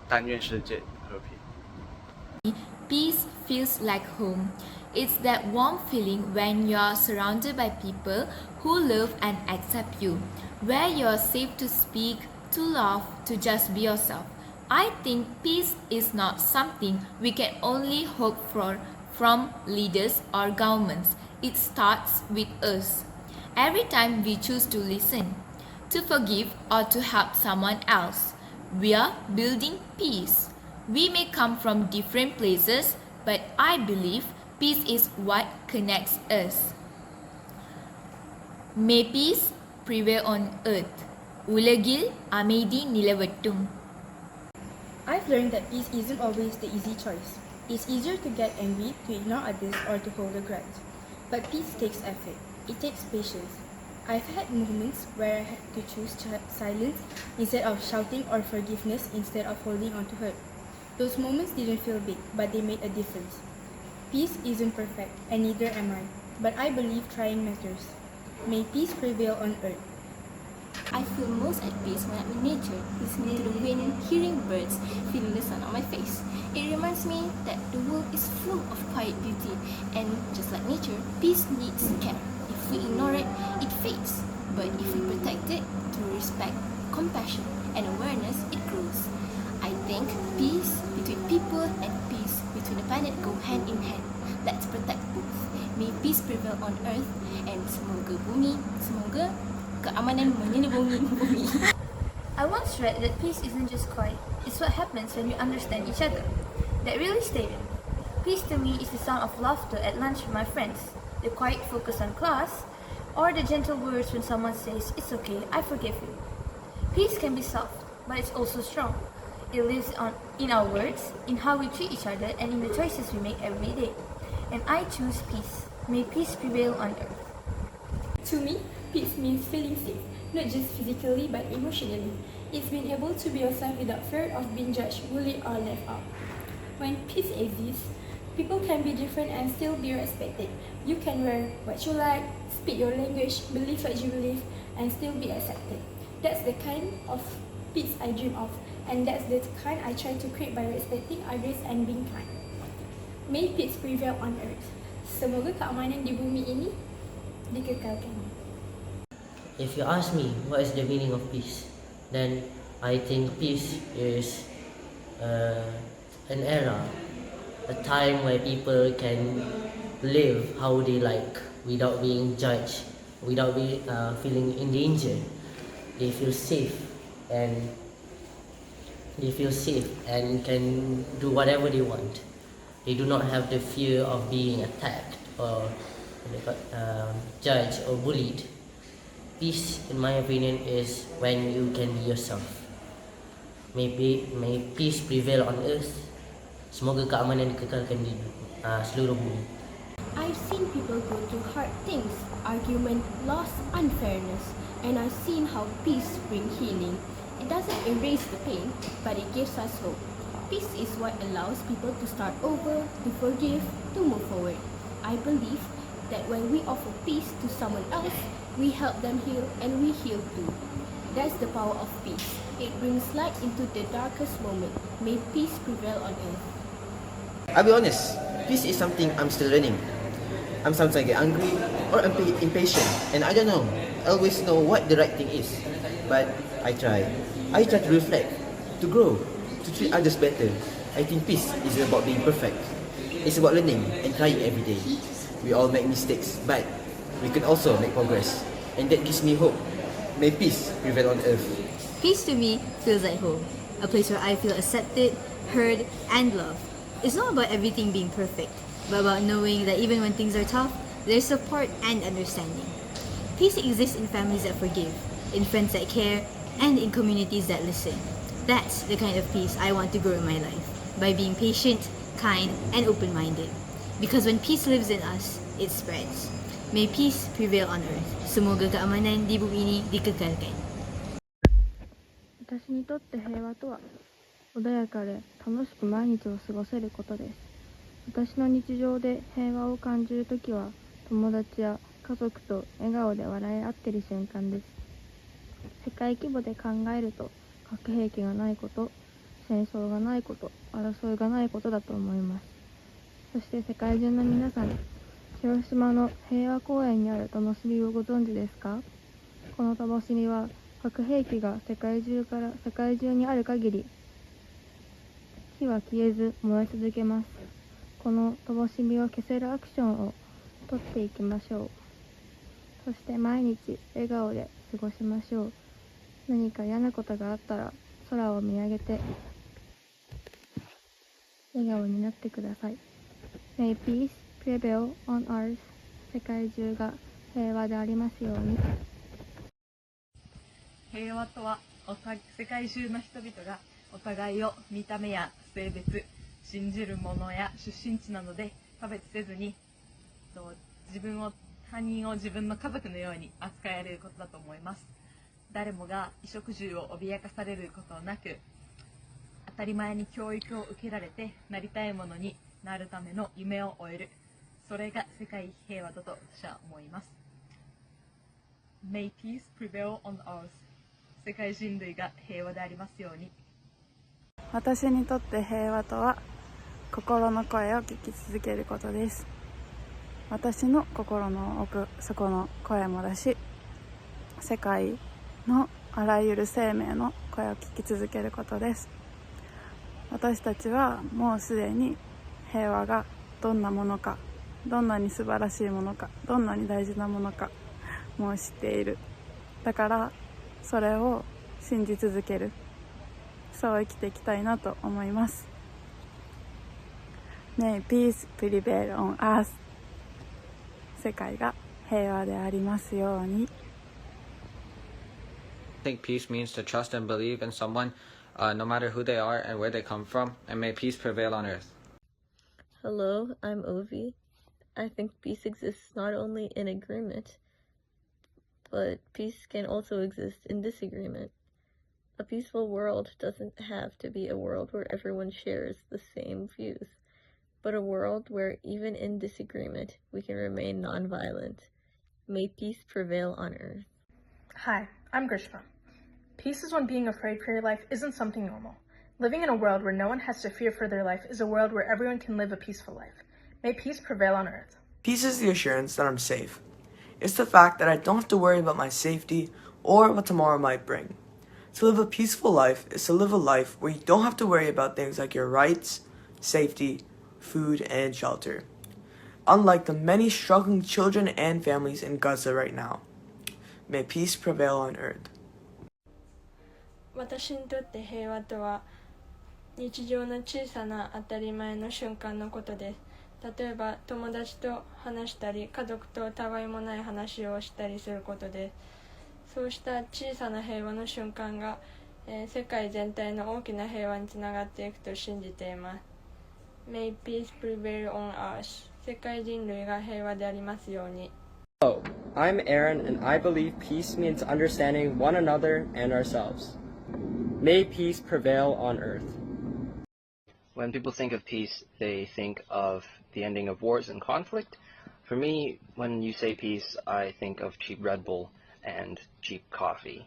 Speaker 9: 但愿世界和平。
Speaker 10: Peace feels like home. It's that warm feeling when you're surrounded by people who love and accept you, where you're safe to speak, to laugh, to just be yourself. I think peace is not something we can only hope for from leaders or governments. It starts with us. Every time we choose to listen, to forgive, or to help someone else, we are building peace. We may come from different places, but I believe peace is what connects us. May peace prevail on earth. Ulagil அமைதி நிலவட்டும்.
Speaker 27: I've learned that peace isn't always the easy choice. It's easier to get angry, to ignore others, or to hold a grudge. But peace takes effort. It takes patience. I've had moments where I had to choose silence instead of shouting or forgiveness instead of holding on to hurt. Those moments didn't feel big, but they made a difference. Peace isn't perfect, and neither am I. But I believe trying matters. May peace prevail on earth.
Speaker 11: I feel most at peace when I'm in nature, listening to the wind, hearing birds, feeling the sun on my face. It reminds me that the world is full of quiet beauty, and just like nature, peace needs care. If we ignore it, it fades. But if we protect it through respect, compassion, and awareness, it grows. I think peace between people and peace between the planet go hand in hand. Let's protect both. May peace prevail on earth, and semoga keamanan menyelimuti bumi.
Speaker 12: I once read that peace isn't just quiet, it's what happens when you understand each other. That really stayed with me. Peace to me is the sound of laughter at lunch with my friends, the quiet focus on class, or the gentle words when someone says, "It's okay, I forgive you." Peace can be soft, but it's also strong. It lives in our words, in how we treat each other, and in the choices we make every day. And I choose peace. May peace prevail on earth.
Speaker 27: To me, peace means feeling safe, not just physically but emotionally. It's being able to be yourself without fear of being judged, bullied, or left out. When peace exists, people can be different and still be respected. You can wear what you like, speak your language, believe what you believe, and still be accepted. That's the kind of peace I dream of, and that's the kind I try to create by respecting others and being kind. May peace prevail on earth. Semoga keamanan di bumi ini dikekalkan.
Speaker 15: If you ask me what is the meaning of peace, then I think peace is an era, a time where people can live how they like without being judged, without feeling in danger. They feel safe and can do whatever they want. They do not have the fear of being attacked or judged or bullied. Peace, in my opinion, is when you can be yourself. May peace prevail on earth. Semoga keamanan dikekalkan di seluruh bumi.
Speaker 6: I've seen people go through hard things, argument, loss, unfairness, and I've seen how peace brings healing. It doesn't erase the pain, but it gives us hope. Peace is what allows people to start over, to forgive, to move forward. I believe that when we offer peace to someone else, we help them heal and we heal too. That's the power of peace. It brings light into the darkest moment. May peace prevail on earth.
Speaker 1: I'll be honest, peace is something I'm still learning. Sometimes I get angry or impatient, and I don't know, always know what the right thing is. But I try. I try to reflect, to grow, to treat others better. I think peace is about being perfect. It's about learning and trying every day. We all make mistakes, but we can also make progress. And that gives me hope. May peace prevail on earth.
Speaker 3: Peace to me feels like home, a place where I feel accepted, heard, and loved. It's not about everything being perfect, but about knowing that even when things are tough, there's support and understanding. Peace exists in families that forgive, in friends that care, and in communities that listen. That's the kind of peace I want to grow in my life, by being patient, kind, and open-minded. Because when peace lives in us, it spreads. May peace prevail on earth. Semoga keamanan di bumi ini dikekalkan.
Speaker 27: 私にとって平和とは、穏やかで楽しく毎日を過ごせることです。私の日常で平和を感じるときは、友達や家族と笑顔で笑い合っている瞬間です。世界規模で考えると、核兵器がないこと、戦争がないこと、争いがないことだと思います。そして世界中の皆さん、広島の平和公園にある灯火をご存知ですか？この灯火は核兵器が世界中にある限り、火は消えず燃え続けます。この灯火を消せるアクションをとっていきましょう。そして毎日笑顔で過ごしましょう。何か嫌なことがあったら空を見上げて笑顔になってください。May peace prevail on earth. 世界中が平和でありますように。
Speaker 13: 平和とは世界中の人々がお互いを見た目や性別、信じるものや出身地などで差別せずに、他人を自分の家族のように扱えることだと思います。誰もが衣食住を脅かされることなく、当たり前に教育を受けられてなりたいものになるための夢を終える。それが世界平和だと私は思います。May peace prevail on earth. 世界人類が平和でありますように。
Speaker 16: 私にとって平和とは、心の声を聞き続けることです。私の心の奥底の声もだし、世界のあらゆる生命の声を聞き続けることです。私たちはもうすでに平和がどんなものか、どんなに素晴らしいものか、どんなに大事なものかもう知っている。だからそれを信じ続ける、そう生きていきたいなと思います。 May peace prevail on earth. 世界が平和でありますように。
Speaker 17: I think peace means to trust and believe in someone, no matter who they are and where they come from, and may peace prevail on earth.
Speaker 18: Hello, I'm Ovi. I think peace exists not only in agreement, but peace can also exist in disagreement. A peaceful world doesn't have to be a world where everyone shares the same views, but a world where even in disagreement we can remain nonviolent. May peace prevail on earth.
Speaker 19: Hi, I'm Grishma. Peace is when being afraid for your life isn't something normal. Living in a world where no one has to fear for their life is a world where everyone can live a peaceful life. May peace prevail on earth.
Speaker 20: Peace is the assurance that I'm safe. It's the fact that I don't have to worry about my safety or what tomorrow might bring. To live a peaceful life is to live a life where you don't have to worry about things like your rights, safety, food, and shelter. Unlike the many struggling children and families in Gaza right now. May peace prevail on earth.
Speaker 26: 私にとって平和とは、日常の小さな当たり前の瞬間のことです。例えば友達と話したり、家族とたわいもない話をしたりすることです。そうした小さな平和の瞬間が、世界全体の大きな平和につながっていくと信じています。May peace prevail on us. 世界人類が平和でありますように。
Speaker 4: Hello, I'm Aaron, and I believe peace means understanding one another and ourselves. May peace prevail on earth.
Speaker 5: When people think of peace, they think of the ending of wars and conflict. For me, when you say peace, I think of cheap Red Bull and cheap coffee.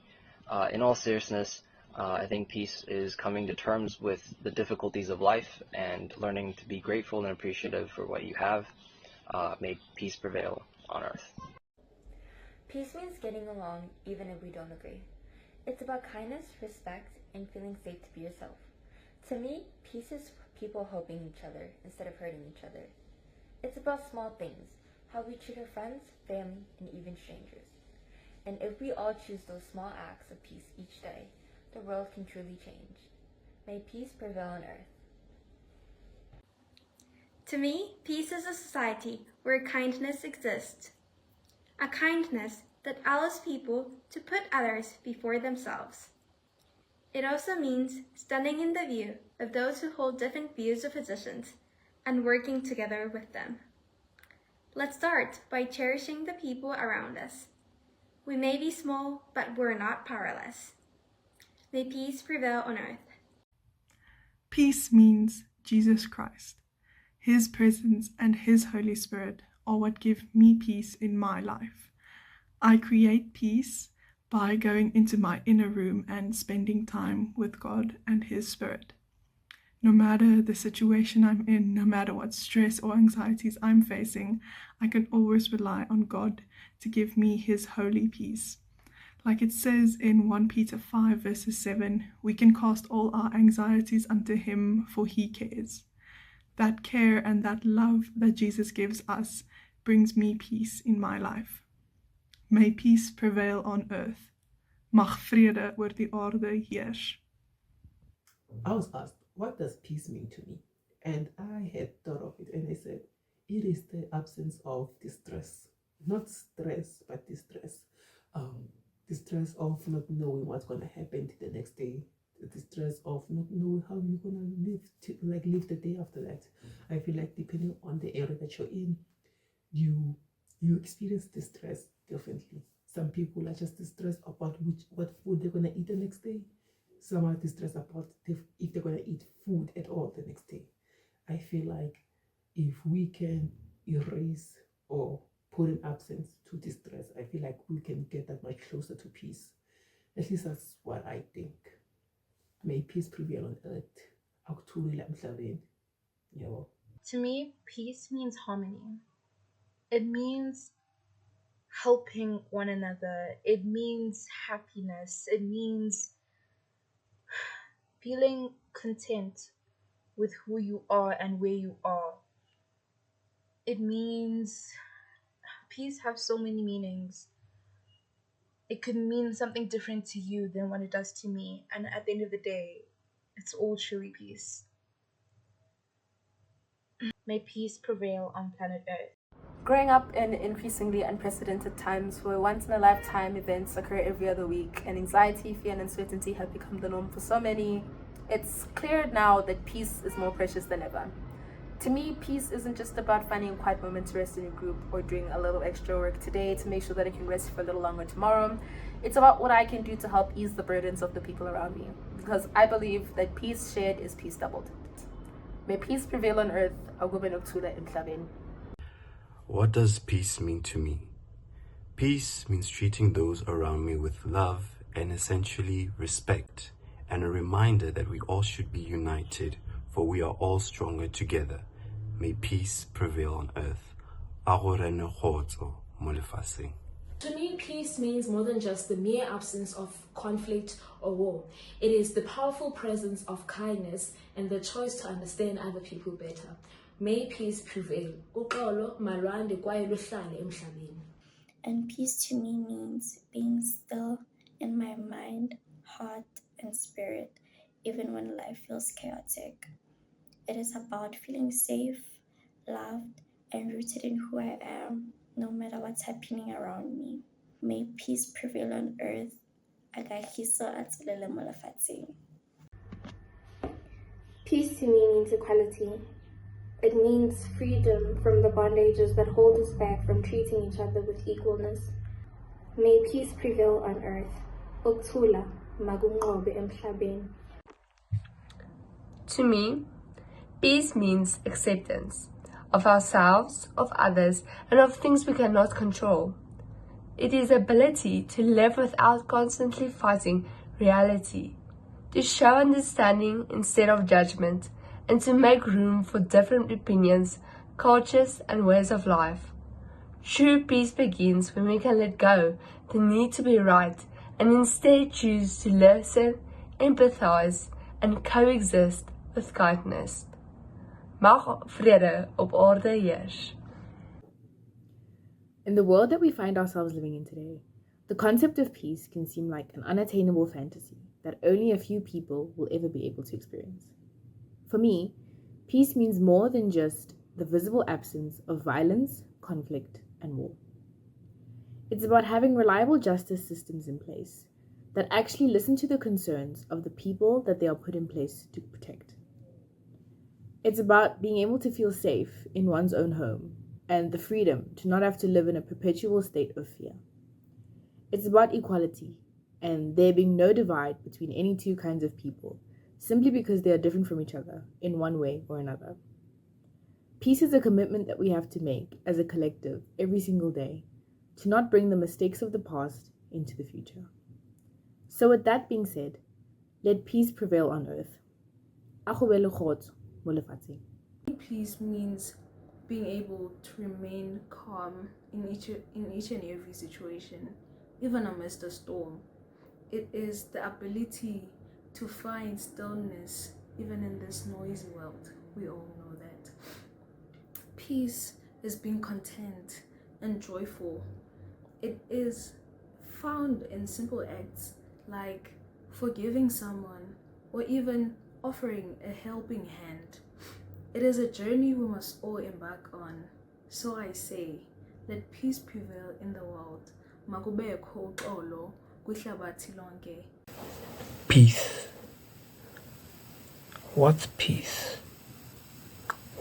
Speaker 5: In all seriousness, I think peace is coming to terms with the difficulties of life and learning to be grateful and appreciative for what you have. May peace prevail on earth.
Speaker 10: Peace means getting along even if we don't agree. It's about kindness, respect, and feeling safe to be yourself. To me, peace is people helping each other instead of hurting each other. It's about small things, how we treat our friends, family, and even strangers. And if we all choose those small acts of peace each day, the world can truly change. May peace prevail on earth.
Speaker 12: To me, peace is a society where kindness exists. A kindness that allows people to put others before themselves. It also means standing in the view of those who hold different views or positions and working together with them. Let's start by cherishing the people around us. We may be small, but we're not powerless. May peace prevail on earth.
Speaker 16: Peace means Jesus Christ. His presence and His Holy Spirit are what give me peace in my life. I create peace by going into my inner room and spending time with God and His Spirit. No matter the situation I'm in, no matter what stress or anxieties I'm facing, I can always rely on God to give me His holy peace. Like it says in 1 Peter 5 verses 7, we can cast all our anxieties unto Him, for He cares. That care and that love that Jesus gives us brings me peace in my life. May peace prevail on earth. Mag vrede oor die aarde heers.
Speaker 7: I was asked, what does peace mean to me? And I had thought of it and I said, it is the absence of distress. Not stress, but distress. Distress of not knowing what's going to happen the next day. The distress of not knowing how you're going to live the day after that. I feel like depending on the area that you're in, you experience distress differently. Some people are just distressed about what food they're going to eat the next day. Some are distressed about if they're going to eat food at all the next day. I feel like if we can erase or put an absence to distress, I feel like we can get that much closer to peace. At least that's what I think. May peace prevail on earth.
Speaker 8: To me, peace means harmony. It means helping one another. It means happiness. It means feeling content with who you are and where you are. It means peace has so many meanings. It could mean something different to you than what it does to me. And at the end of the day, it's all truly peace. May peace prevail on planet Earth.
Speaker 14: Growing up in increasingly unprecedented times where once-in-a-lifetime events occur every other week and anxiety, fear, and uncertainty have become the norm for so many, it's clear now that peace is more precious than ever. To me, peace isn't just about finding a quiet moment to rest in a group or doing a little extra work today to make sure that I can rest for a little longer tomorrow. It's about what I can do to help ease the burdens of the people around me, because I believe that peace shared is peace doubled. May peace prevail on earth.
Speaker 21: What does peace mean to me? Peace means treating those around me with love and essentially respect, and a reminder that we all should be united, for we are all stronger together. May peace prevail on earth.
Speaker 22: To me, peace means more than just the mere absence of conflict or war. It is the powerful presence of kindness and the choice to understand other people better. May peace prevail.
Speaker 23: And peace to me means being still in my mind, heart, and spirit, even when life feels chaotic. It is about feeling safe, loved, and rooted in who I am, no matter what's happening around me. May peace prevail on earth.
Speaker 24: Peace to me means equality.
Speaker 23: It means freedom from the bondages that hold us back from treating each other with equalness. May peace prevail on earth. Ukuthula makunqobe emhlabeni.
Speaker 2: To me, peace means acceptance of ourselves, of others, and of things we cannot control. It is the ability to live without constantly fighting reality, to show understanding instead of judgment, and to make room for different opinions, cultures, and ways of life. True peace begins when we can let go the need to be right and instead choose to listen, empathize, and coexist with kindness. Mag vrede op aarde heers.
Speaker 6: In the world that we find ourselves living in today, the concept of peace can seem like an unattainable fantasy that only a few people will ever be able to experience. For me, peace means more than just the visible absence of violence, conflict, and war. It's about having reliable justice systems in place that actually listen to the concerns of the people that they are put in place to protect. It's about being able to feel safe in one's own home and the freedom to not have to live in a perpetual state of fear. It's about equality and there being no divide between any two kinds of people simply because they are different from each other in one way or another. Peace is a commitment that we have to make as a collective every single day to not bring the mistakes of the past into the future. So with that being said, let peace prevail on earth.
Speaker 9: Peace means being able to remain calm in each and every situation, even amidst a storm. It is the ability to find stillness even in this noisy world. We all know that. Peace is being content and joyful. It is found in simple acts like forgiving someone or even offering a helping hand. It is a journey we must all embark on. So I say, let peace prevail in the world. Makubekho uxolo kwihlabathi lonke.
Speaker 7: Peace. What's peace?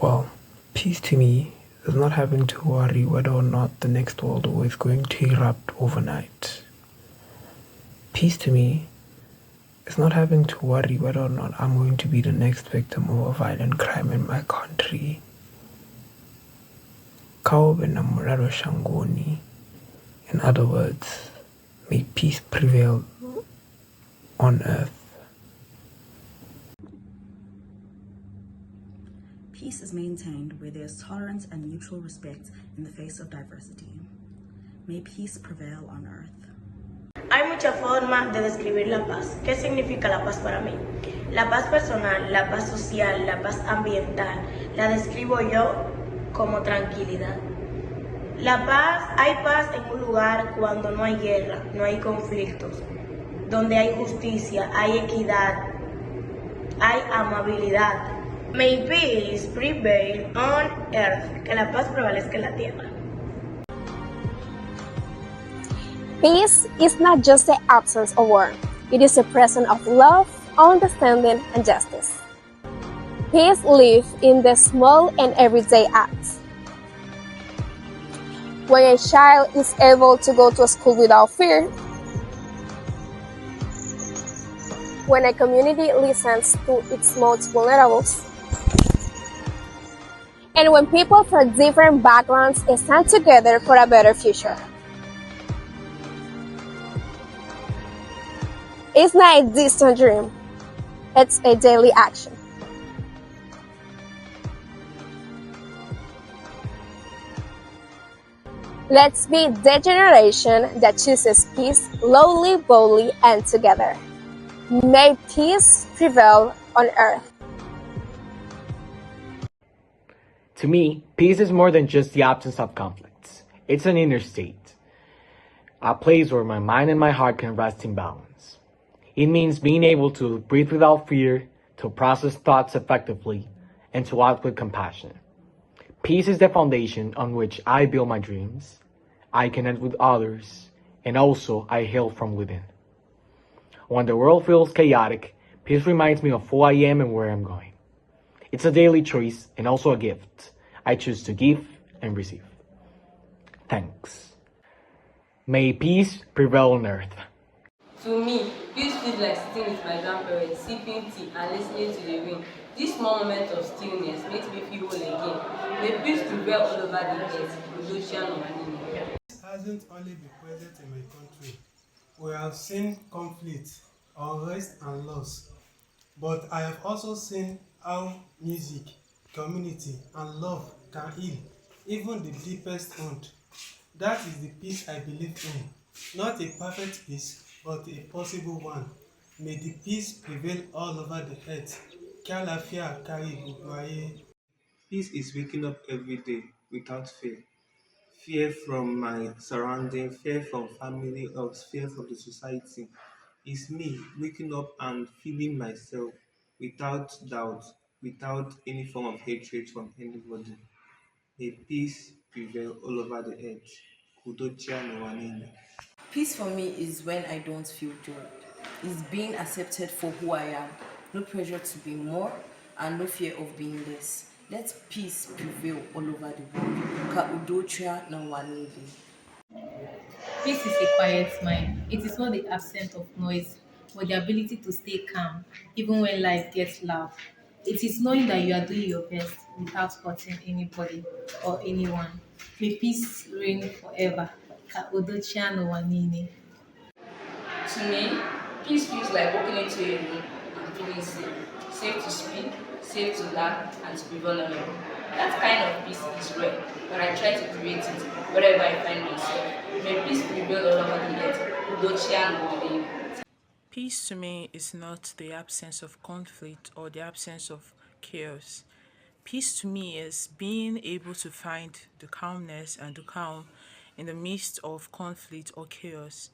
Speaker 7: Well, peace to me is not having to worry whether or not the next world war is going to erupt overnight. Peace to me is not having to worry whether or not I'm going to be the next victim of a violent crime in my country. In other words, may peace prevail on earth.
Speaker 11: Peace is maintained where there is tolerance and mutual respect in the face of diversity. May peace prevail on earth.
Speaker 15: Hay muchas formas de describir la paz. ¿Qué significa la paz para mí? La paz personal, la paz social, la paz ambiental, la describo yo como tranquilidad. La paz, hay paz en un lugar cuando no hay guerra, no hay conflictos, donde hay justicia, hay equidad, hay amabilidad. May peace prevail on earth. Que la paz prevalezca en la tierra.
Speaker 24: Peace is not just the absence of war. It is the presence of love, understanding, and justice. Peace lives in the small and everyday acts. When a child is able to go to school without fear, when a community listens to its most vulnerable, and when people from different backgrounds stand together for a better future. It's not a distant dream, it's a daily action. Let's be the generation that chooses peace slowly, boldly, and together. May peace prevail on earth.
Speaker 25: To me, peace is more than just the absence of conflicts. It's an inner state, a place where my mind and my heart can rest in balance. It means being able to breathe without fear, to process thoughts effectively, and to act with compassion. Peace is the foundation on which I build my dreams, I connect with others, and also I heal from within. When the world feels chaotic, peace reminds me of who I am and where I'm going. It's a daily choice and also a gift I choose to give and receive. Thanks. May peace prevail on earth.
Speaker 1: To me, peace feels like sitting with my grandparents, sipping tea and listening to the wind. This small moment of stillness makes me feel whole again. May peace prevail all over the earth.
Speaker 3: Peace hasn't only been present in my country. We have seen conflict, unrest and loss. But I have also seen how music, community and love can heal even the deepest wound. That is the peace I believe in. Not a perfect peace, but a possible one. May the peace prevail all over the earth. Kí àlàáfíà kárí gbogbo ayé.
Speaker 13: Peace is waking up every day without fear. Fear from my surrounding, fear from family, or fear from the society. It's me waking up and feeling myself without doubt, without any form of hatred from anybody. May peace prevail all over the earth. Kudochia no wanini.
Speaker 17: Peace for me is when I don't feel judged. It's being accepted for who I am. No pressure to be more and no fear of being less. Let peace prevail all over the world. Ka udochia na wanili.
Speaker 18: Peace is a quiet mind. It is not the absence of noise, but the ability to stay calm, even when life gets loud. It is knowing that you are doing your best without hurting anybody or anyone. May peace reign forever. Ka udochia no wanili.
Speaker 1: To me, peace feels like walking into a room and feeling safe. Safe to speak, safe to laugh, and to be vulnerable. That kind of peace is rare, but I try to create it wherever I find myself. May peace prevail all over the earth. Udochia no wanili.
Speaker 19: Peace to me is not the absence of conflict or the absence of chaos. Peace to me is being able to find the calmness and the calm in the midst of conflict or chaos.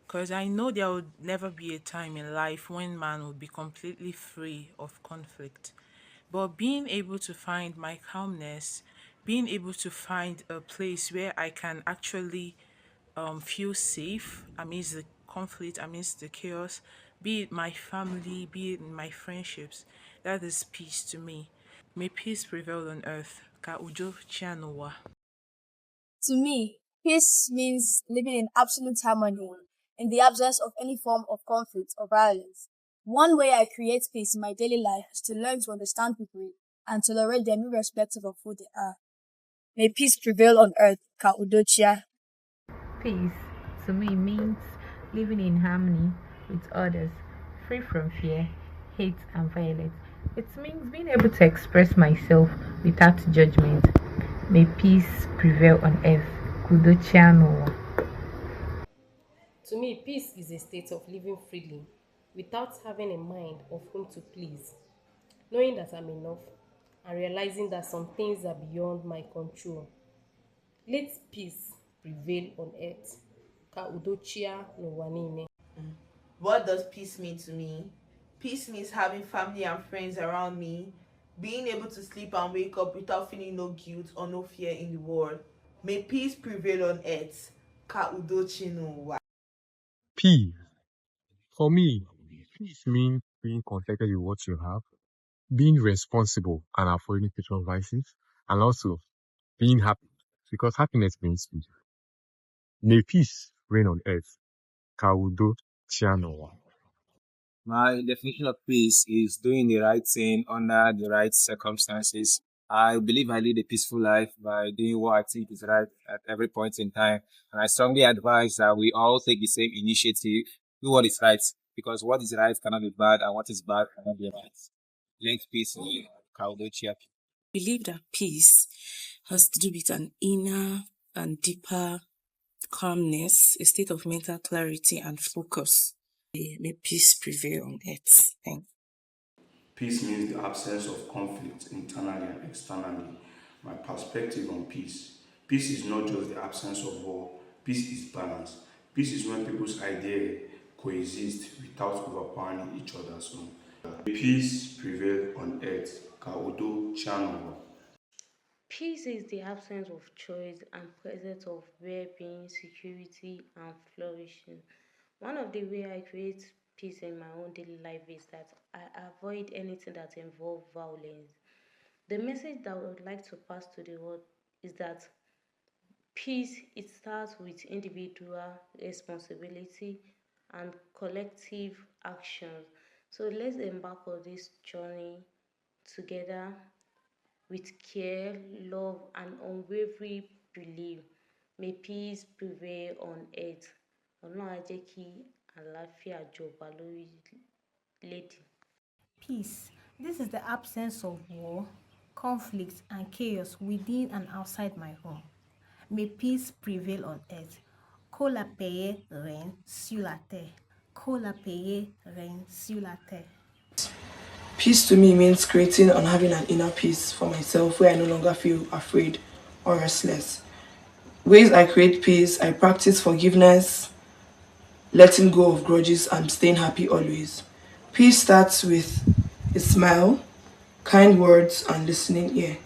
Speaker 19: Because I know there will never be a time in life when man will be completely free of conflict. But being able to find my calmness, being able to find a place where I can actually feel safe amidst the conflict, amidst the chaos, be it my family, be it my friendships, that is peace to me. May peace prevail on earth. Ka ujo chianowa.
Speaker 27: To me, peace means living in absolute harmony, in the absence of any form of conflict or violence. One way I create peace in my daily life is to learn to understand people and tolerate them irrespective of who they are. May peace prevail on earth. Ka udochia.
Speaker 28: Peace, to me, means living in harmony with others, free from fear, hate, and violence. It means being able to express myself without judgment. May peace prevail on earth. Kudochia no wa.
Speaker 29: To me, peace is a state of living freely, without having a mind of whom to please, knowing that I'm enough, and realizing that some things are beyond my control. Let peace prevail on earth. Ka udochia no wanili.
Speaker 30: What does peace mean to me? Peace means having family and friends around me, being able to sleep and wake up without feeling no guilt or no fear in the world. May peace prevail on earth. Ka udochi no wa.
Speaker 31: Peace. For me, peace means being contented with what you have, being responsible and avoiding future vices, and also being happy, because happiness means peace. May peace reign on earth. Ka udochia no wa.
Speaker 32: My definition of peace is doing the right thing under the right circumstances. I believe I lead a peaceful life by doing what I think is right at every point in time. And I strongly advise that we all take the same initiative, do what is right, because what is right cannot be bad, and what is bad cannot be right. Let peace reign. Ka udochia.
Speaker 33: I believe that peace has to do with an inner and deeper calmness, a state of mental clarity and focus. May peace prevail on earth. Thanks.
Speaker 34: Peace means the absence of conflict internally and externally. My perspective on peace. Peace is not just the absence of war. Peace is balance. Peace is when people's ideas coexist without overpowering each other. So, peace prevail on earth. Ka udochia no wa.
Speaker 35: Peace is the absence of choice and presence of well-being, security, and flourishing. One of the ways I create peace in my own daily life is that I avoid anything that involves violence. The message that we would like to pass to the world is that peace, it starts with individual responsibility and collective actions. So let's embark on this journey together with care, love, and unwavering belief. May peace prevail on earth. Ọlọ́run á jẹ́ kí àlàáfíà jọba lórílẹ̀-èdè.
Speaker 18: Peace. This is the absence of war, conflict, and chaos within and outside my home. May peace prevail on earth. Kó la paix règne sur la terre. Kó la paix règne sur la terre.
Speaker 2: Peace to me means creating and having an inner peace for myself where I no longer feel afraid or restless. Ways I create peace, I practice forgiveness, letting go of grudges, and staying happy always. Peace starts with a smile, kind words, and listening ear.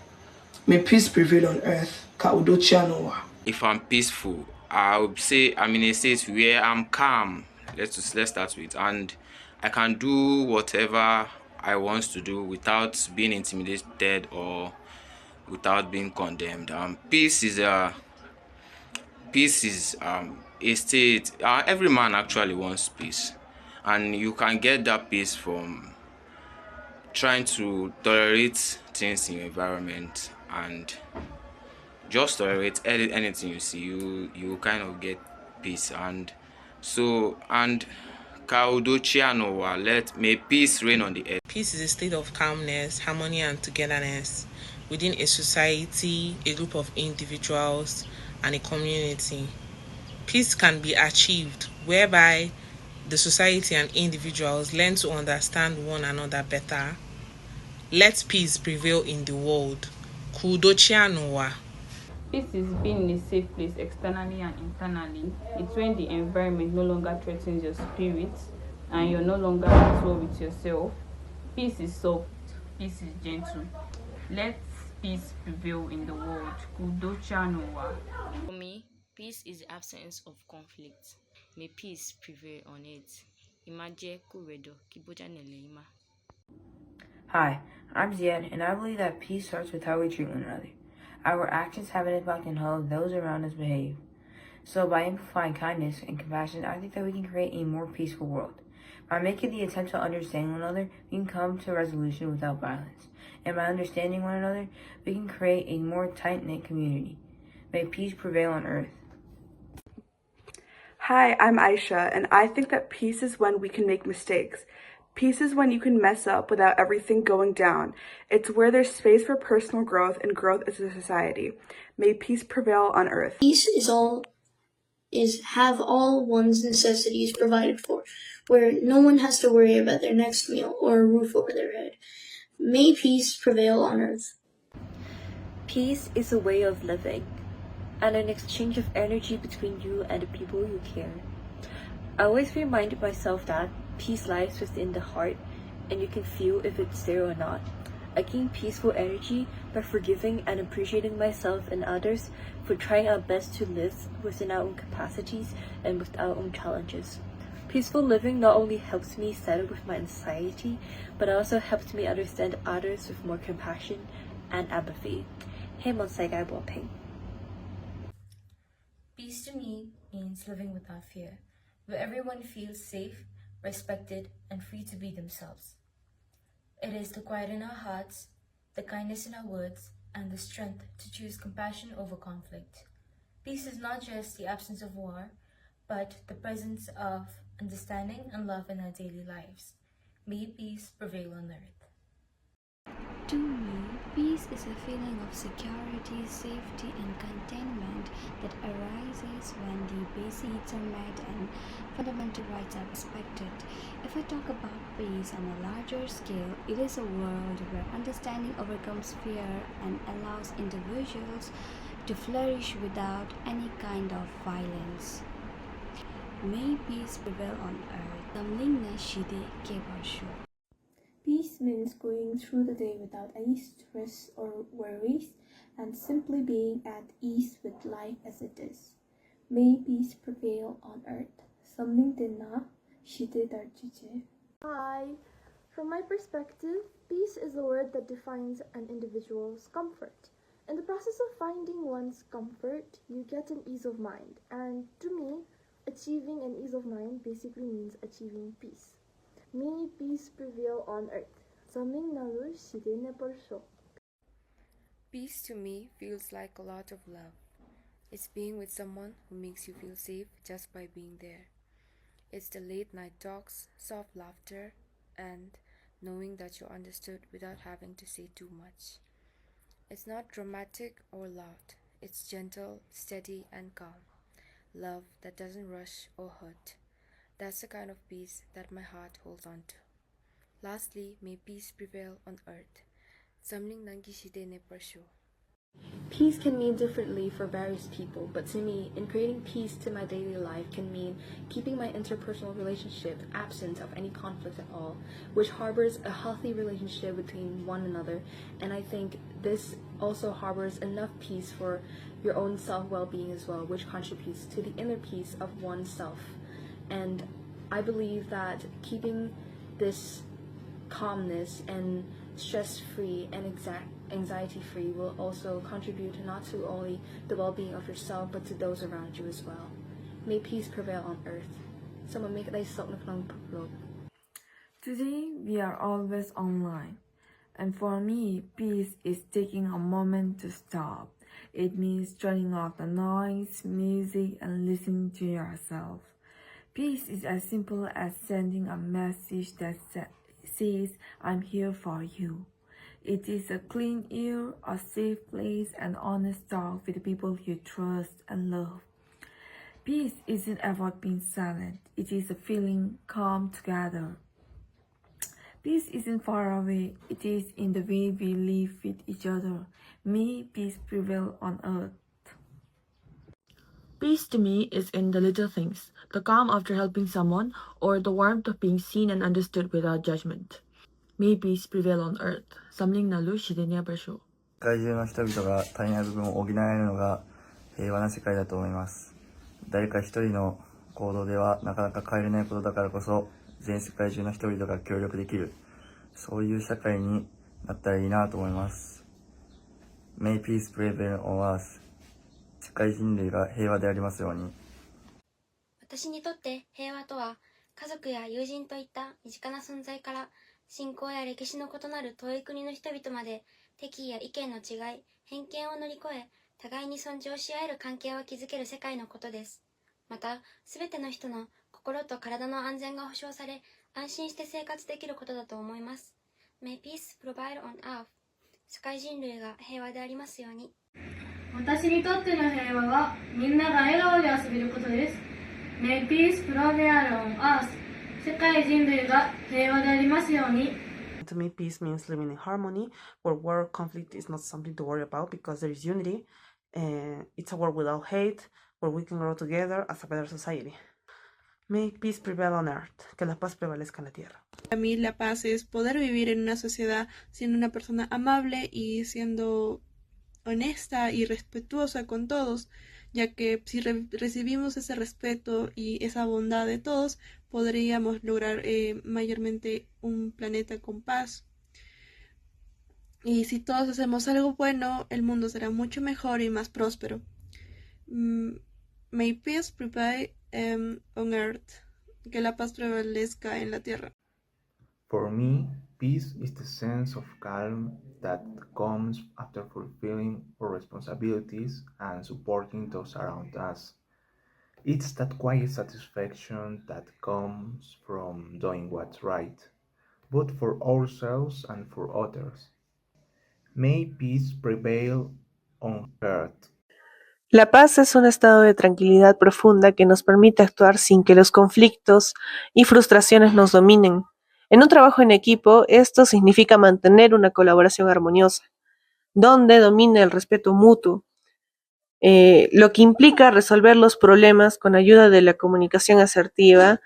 Speaker 2: May peace prevail on earth.
Speaker 4: If I'm peaceful, I would say I'm in a state where I'm calm. Let's start with, and I can do whatever I want to do without being intimidated or without being condemned. Peace is a state. Every man actually wants peace, and you can get that peace from trying to tolerate things in your environment and just tolerate anything you see. You kind of get peace, and may peace reign on the earth.
Speaker 19: Peace is a state of calmness, harmony, and togetherness within a society, a group of individuals, and a community. Peace can be achieved whereby the society and individuals learn to understand one another better. Let peace prevail in the world.
Speaker 5: Peace is being in a safe place externally and internally. It's when the environment no longer threatens your spirit and you're no longer at war with yourself. Peace is soft. Peace is gentle. Let peace prevail in the world.
Speaker 35: For me, peace is the absence of conflict. May peace prevail on it.
Speaker 6: Hi, I'm Ziad, and I believe that peace starts with how we treat one another. Our actions have an impact on how those around us behave. So by amplifying kindness and compassion, I think that we can create a more peaceful world. By making the attempt to understand one another, we can come to a resolution without violence. And by understanding one another, we can create a more tight-knit community. May peace prevail on earth.
Speaker 8: Hi, I'm Aisha, and I think that peace is when we can make mistakes. Peace is when you can mess up without everything going down. It's where there's space for personal growth and growth as a society. May peace prevail on earth.
Speaker 27: Peace is have all one's necessities provided for, where no one has to worry about their next meal or a roof over their head. May peace prevail on earth.
Speaker 9: Peace is a way of living and an exchange of energy between you and the people you care. I always remind myself that peace lies within the heart and you can feel if it's there or not. I gain peaceful energy by forgiving and appreciating myself and others for trying our best to live within our own capacities and with our own challenges. Peaceful living not only helps me settle with my anxiety, but also helps me understand others with more compassion and empathy. Peace to me means living without fear, where everyone feels safe, respected, and free to be themselves. It is the quiet in our hearts, the kindness in our words, and the strength to choose compassion over conflict. Peace is not just the absence of war, but the presence of understanding and love in our daily lives. May peace prevail on earth.
Speaker 10: To me, peace is a feeling of security, safety, and contentment that arises when the basic needs are met and fundamental rights are respected. If I talk about peace on a larger scale, it is a world where understanding overcomes fear and allows individuals to flourish without any kind of violence. May peace prevail on earth.
Speaker 27: Peace means going through the day without any stress or worries and simply being at ease with life as it is. May peace prevail on earth.
Speaker 12: Hi,
Speaker 3: From my perspective, peace is the word that defines an individual's comfort. In the process of finding one's comfort, you get an ease of mind. And to me, achieving an ease of mind basically means achieving peace. May peace prevail on earth.
Speaker 6: Peace to me feels like a lot of love. It's being with someone who makes you feel safe just by being there. It's the late night talks, soft laughter, and knowing that you're understood without having to say too much. It's not dramatic or loud. It's gentle, steady, and calm. Love that doesn't rush or hurt. That's the kind of peace that my heart holds on to. Lastly, may peace prevail on earth. Samling nangishide ne parsho.
Speaker 27: Peace can mean differently for various people, but to me, in creating peace to my daily life can mean keeping my interpersonal relationship absent of any conflict at all, which harbors a healthy relationship between one another, and I think this also harbors enough peace for your own self-well-being as well, which contributes to the inner peace of oneself. And I believe that keeping this calmness and stress-free and anxiety-free will also contribute not to only the well-being of yourself but to those around you as well. May peace prevail on earth.
Speaker 6: Today we are always online, and for me, peace is taking a moment to stop. It means turning off the noise, music, and listening to yourself. Peace is as simple as sending a message that says, I'm here for you. It is a clean air, a safe place, and honest talk with the people you trust and love. Peace isn't about being silent. It is a feeling calm together. Peace isn't far away. It is in the way we live with each other. May peace prevail on earth.
Speaker 2: Peace to me is in the little things, the calm after helping someone, or the warmth of being seen and understood without judgment. May peace prevail on earth. Samling nalu shidenya basho.
Speaker 7: 世界中の人々が足りない部分を補えるのが平和な世界だと思います。誰か一人の行動ではなかなか変えれないことだからこそ、全世界中の人々が協力できる、そういう社会になったらいいなと思います。May peace prevail on earth. 世界人類が平和でありますように。
Speaker 11: 私にとって平和とは、家族や友人といった身近な存在から、信仰や歴史の異なる遠い国の人々まで、敵意や意見の違い、偏見を乗り越え、互いに尊重し合える関係を築ける世界のことです。また、すべての人の心と体の安全が保障され、安心して生活できることだと思います。May peace prevail on earth. 世界人類が平和でありますように。
Speaker 12: 私にとっての平和は、みんなが笑顔で遊べることです。May peace prevail on earth. 世界人類が平和でありますように。
Speaker 13: To me, peace means living in harmony, where war conflict is not something to worry about because there is unity, and it's a world without hate, where we can grow together as a better society. May peace prevail on earth, que la paz prevalezca en la tierra.
Speaker 14: Para mí la paz es poder vivir en una sociedad siendo una persona amable y siendo honesta y respetuosa con todos, ya que si recibimos ese respeto y esa bondad de todos, podríamos lograr mayormente un planeta con paz. Y si todos hacemos algo bueno, el mundo será mucho mejor y más próspero. May peace prevail on earth. Que la paz prevalezca en la tierra.
Speaker 31: For me, peace is the sense of calm that comes after fulfilling our responsibilities and supporting those around us. It's that quiet satisfaction that comes from doing what's right, both for ourselves and for others. May peace prevail on earth.
Speaker 15: La paz es un estado de tranquilidad profunda que nos permite actuar sin que los conflictos y frustraciones nos dominen. En un trabajo en equipo, esto significa mantener una colaboración armoniosa, donde domine el respeto mutuo, lo que implica resolver los problemas con ayuda de la comunicación asertiva,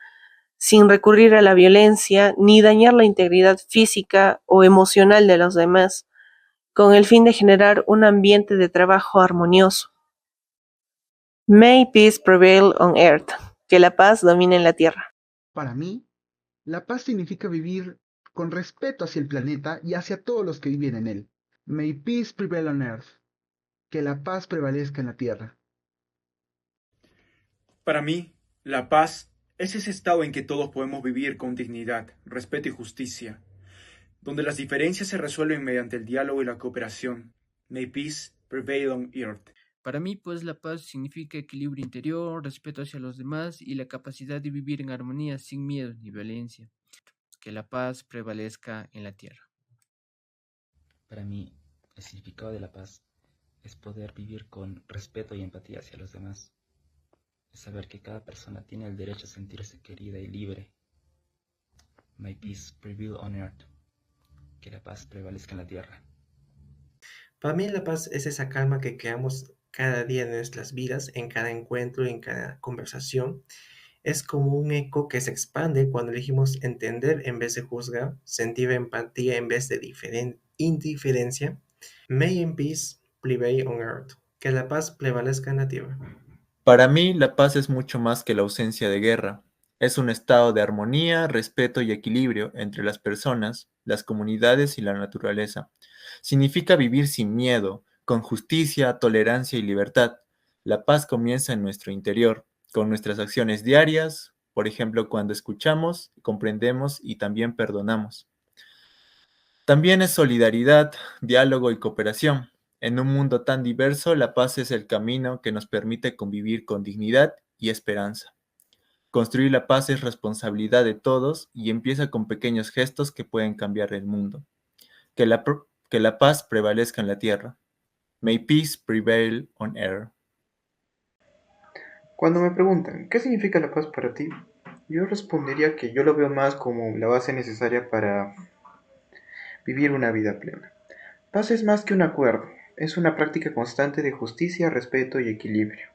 Speaker 15: sin recurrir a la violencia ni dañar la integridad física o emocional de los demás, con el fin de generar un ambiente de trabajo armonioso. May peace prevail on earth. Que la paz domine en la tierra.
Speaker 16: Para mí, la paz significa vivir
Speaker 1: con respeto hacia el planeta y hacia todos los que viven en él. May peace prevail on earth. Que la paz prevalezca en la tierra.
Speaker 16: Para mí, la paz es ese estado en que todos podemos vivir con dignidad, respeto y justicia, donde las diferencias se resuelven mediante el diálogo y la cooperación. May peace prevail on earth.
Speaker 17: Para mí, pues, la paz significa equilibrio interior, respeto hacia los demás y la capacidad de vivir en armonía sin miedo ni violencia. Que la paz prevalezca en la tierra.
Speaker 20: Para mí, el significado de la paz es poder vivir con respeto y empatía hacia los demás. Es saber que cada persona tiene el derecho a sentirse querida y libre. May peace prevail on earth. Que la paz prevalezca en la tierra.
Speaker 21: Para mí la paz es esa calma que creamos cada día en nuestras vidas, en cada encuentro, en cada conversación. Es como un eco que se expande cuando elegimos entender en vez de juzgar, sentir empatía en vez de indiferencia. May in peace prevail on earth. Que la paz prevalezca en la tierra.
Speaker 22: Para mí, la paz es mucho más que la ausencia de guerra. Es un estado de armonía, respeto y equilibrio entre las personas, las comunidades y la naturaleza. Significa vivir sin miedo, con justicia, tolerancia y libertad. La paz comienza en nuestro interior, con nuestras acciones diarias, por ejemplo, cuando escuchamos, comprendemos y también perdonamos. También es solidaridad, diálogo y cooperación. En un mundo tan diverso, la paz es el camino que nos permite convivir con dignidad y esperanza. Construir la paz es responsabilidad de todos y empieza con pequeños gestos que pueden cambiar el mundo. Que la paz prevalezca en la tierra. May peace prevail on earth.
Speaker 23: Cuando me preguntan, ¿qué significa la paz para ti? Yo respondería que yo lo veo más como la base necesaria para vivir una vida plena. Paz es más que un acuerdo, es una práctica constante de justicia, respeto y equilibrio.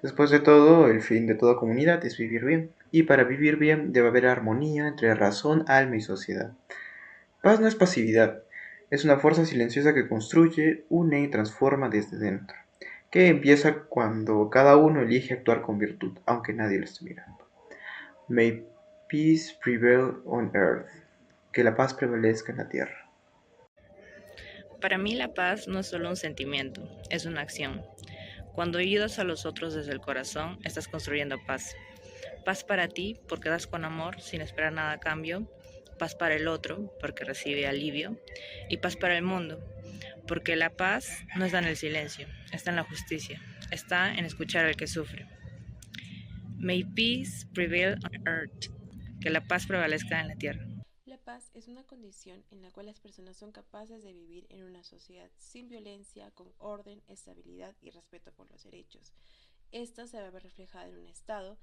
Speaker 23: Después de todo, el fin de toda comunidad es vivir bien, y para vivir bien debe haber armonía entre razón, alma y sociedad. Paz no es pasividad, es una fuerza silenciosa que construye, une y transforma desde dentro, que empieza cuando cada uno elige actuar con virtud, aunque nadie lo esté mirando. May peace prevail on earth, que la paz prevalezca en la tierra.
Speaker 24: Para mí la paz no es solo un sentimiento, es una acción. Cuando ayudas a los otros desde el corazón, estás construyendo paz. Paz para ti, porque das con amor, sin esperar nada a cambio. Paz para el otro, porque recibe alivio. Y paz para el mundo, porque la paz no está en el silencio, está en la justicia, está en escuchar al que sufre. May peace prevail on earth, que la paz prevalezca en la tierra.
Speaker 25: La paz es una condición en la cual las personas son capaces de vivir en una sociedad sin violencia, con orden, estabilidad y respeto por los derechos. Esta se va a ver reflejada en un Estado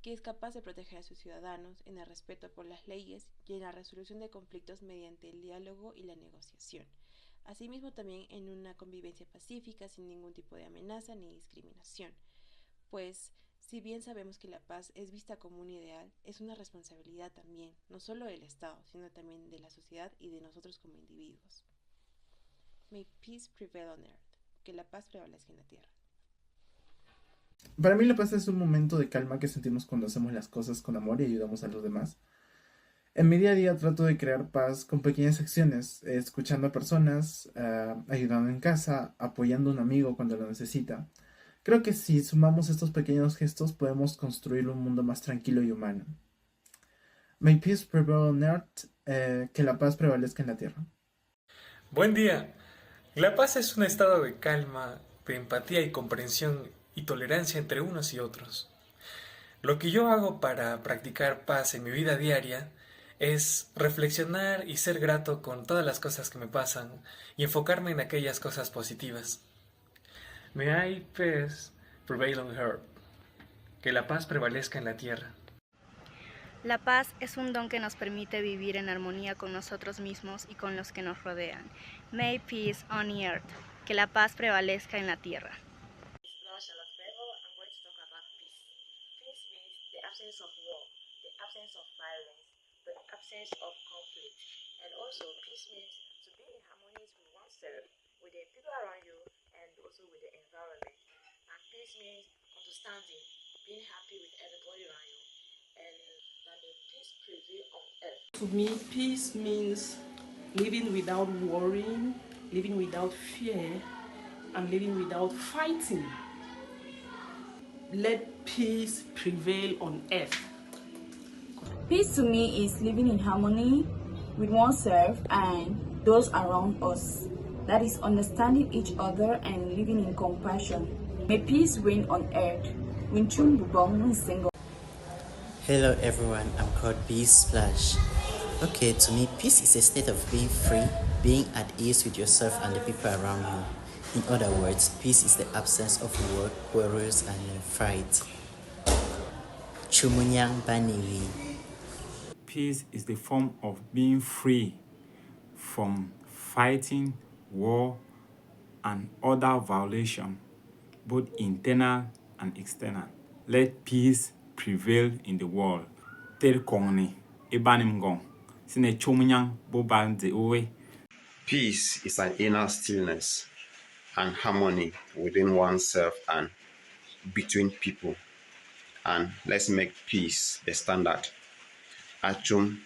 Speaker 25: que es capaz de proteger a sus ciudadanos, en el respeto por las leyes y en la resolución de conflictos mediante el diálogo y la negociación. Asimismo, también en una convivencia pacífica sin ningún tipo de amenaza ni discriminación. Pues, si bien sabemos que la paz es vista como un ideal, es una responsabilidad también, no solo del Estado, sino también de la sociedad y de nosotros como individuos. May peace prevail on earth, que la paz prevalezca en la tierra.
Speaker 26: Para mí la paz es un momento de calma que sentimos cuando hacemos las cosas con amor y ayudamos a los demás. En mi día a día trato de crear paz con pequeñas acciones, escuchando a personas, ayudando en casa, apoyando a un amigo cuando lo necesita. Creo que si sumamos estos pequeños gestos podemos construir un mundo más tranquilo y humano. May peace prevail on earth, que la paz prevalezca en la tierra.
Speaker 28: Buen día. La paz es un estado de calma, de empatía y comprensión y tolerancia entre unos y otros. Lo que yo hago para practicar paz en mi vida diaria es reflexionar y ser grato con todas las cosas que me pasan y enfocarme en aquellas cosas positivas. May peace prevail on earth, que la paz prevalezca en la tierra.
Speaker 29: La paz es un don que nos permite vivir en armonía con nosotros mismos y con los que nos rodean. May peace on earth, que la paz prevalezca en la tierra.
Speaker 30: Absence of war, the absence of violence, the absence of conflict, and also peace means to be in harmony with oneself, with the people around you, and also with the environment. And peace means understanding, being happy with everybody around you, and that the peace prevail on earth.
Speaker 13: To me, peace means living without worrying, living without fear, and living without fighting. Let peace prevail on earth.
Speaker 2: Peace to me is living in harmony with oneself and those around us. That is understanding each other and living in compassion. May peace reign on earth.
Speaker 3: Hello everyone, I'm called Peace Splash. Okay, to me, peace is a state of being free, being at ease with yourself and the people around you. In other words, peace is the absence of war, quarrels, and fight. Chumunyang Baniwi.
Speaker 4: Peace is the form of being free from fighting, war, and other violation, both internal and external. Let peace prevail in the world. Ter kongni ebanim gong. Sine chumunyang boban de owe.
Speaker 5: Peace is an inner stillness and harmony within oneself and between people. And let's make peace the standard. Achum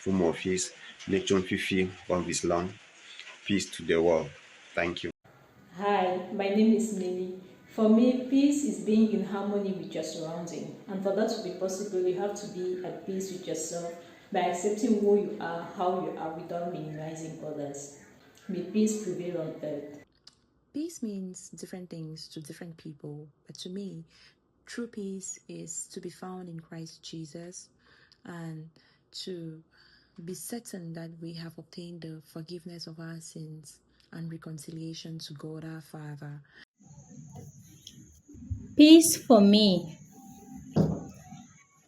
Speaker 5: fumofis lechum fifi long. Peace to the world. Thank you.
Speaker 6: Hi, my name is Millie. For me, peace is being in harmony with your surrounding. And for that to be possible, you have to be at peace with yourself by accepting who you are, how you are, without minimizing others. May peace prevail on earth.
Speaker 8: Peace means different things to different people, but to me, true peace is to be found in Christ Jesus and to be certain that we have obtained the forgiveness of our sins and reconciliation to God our Father.
Speaker 9: Peace for me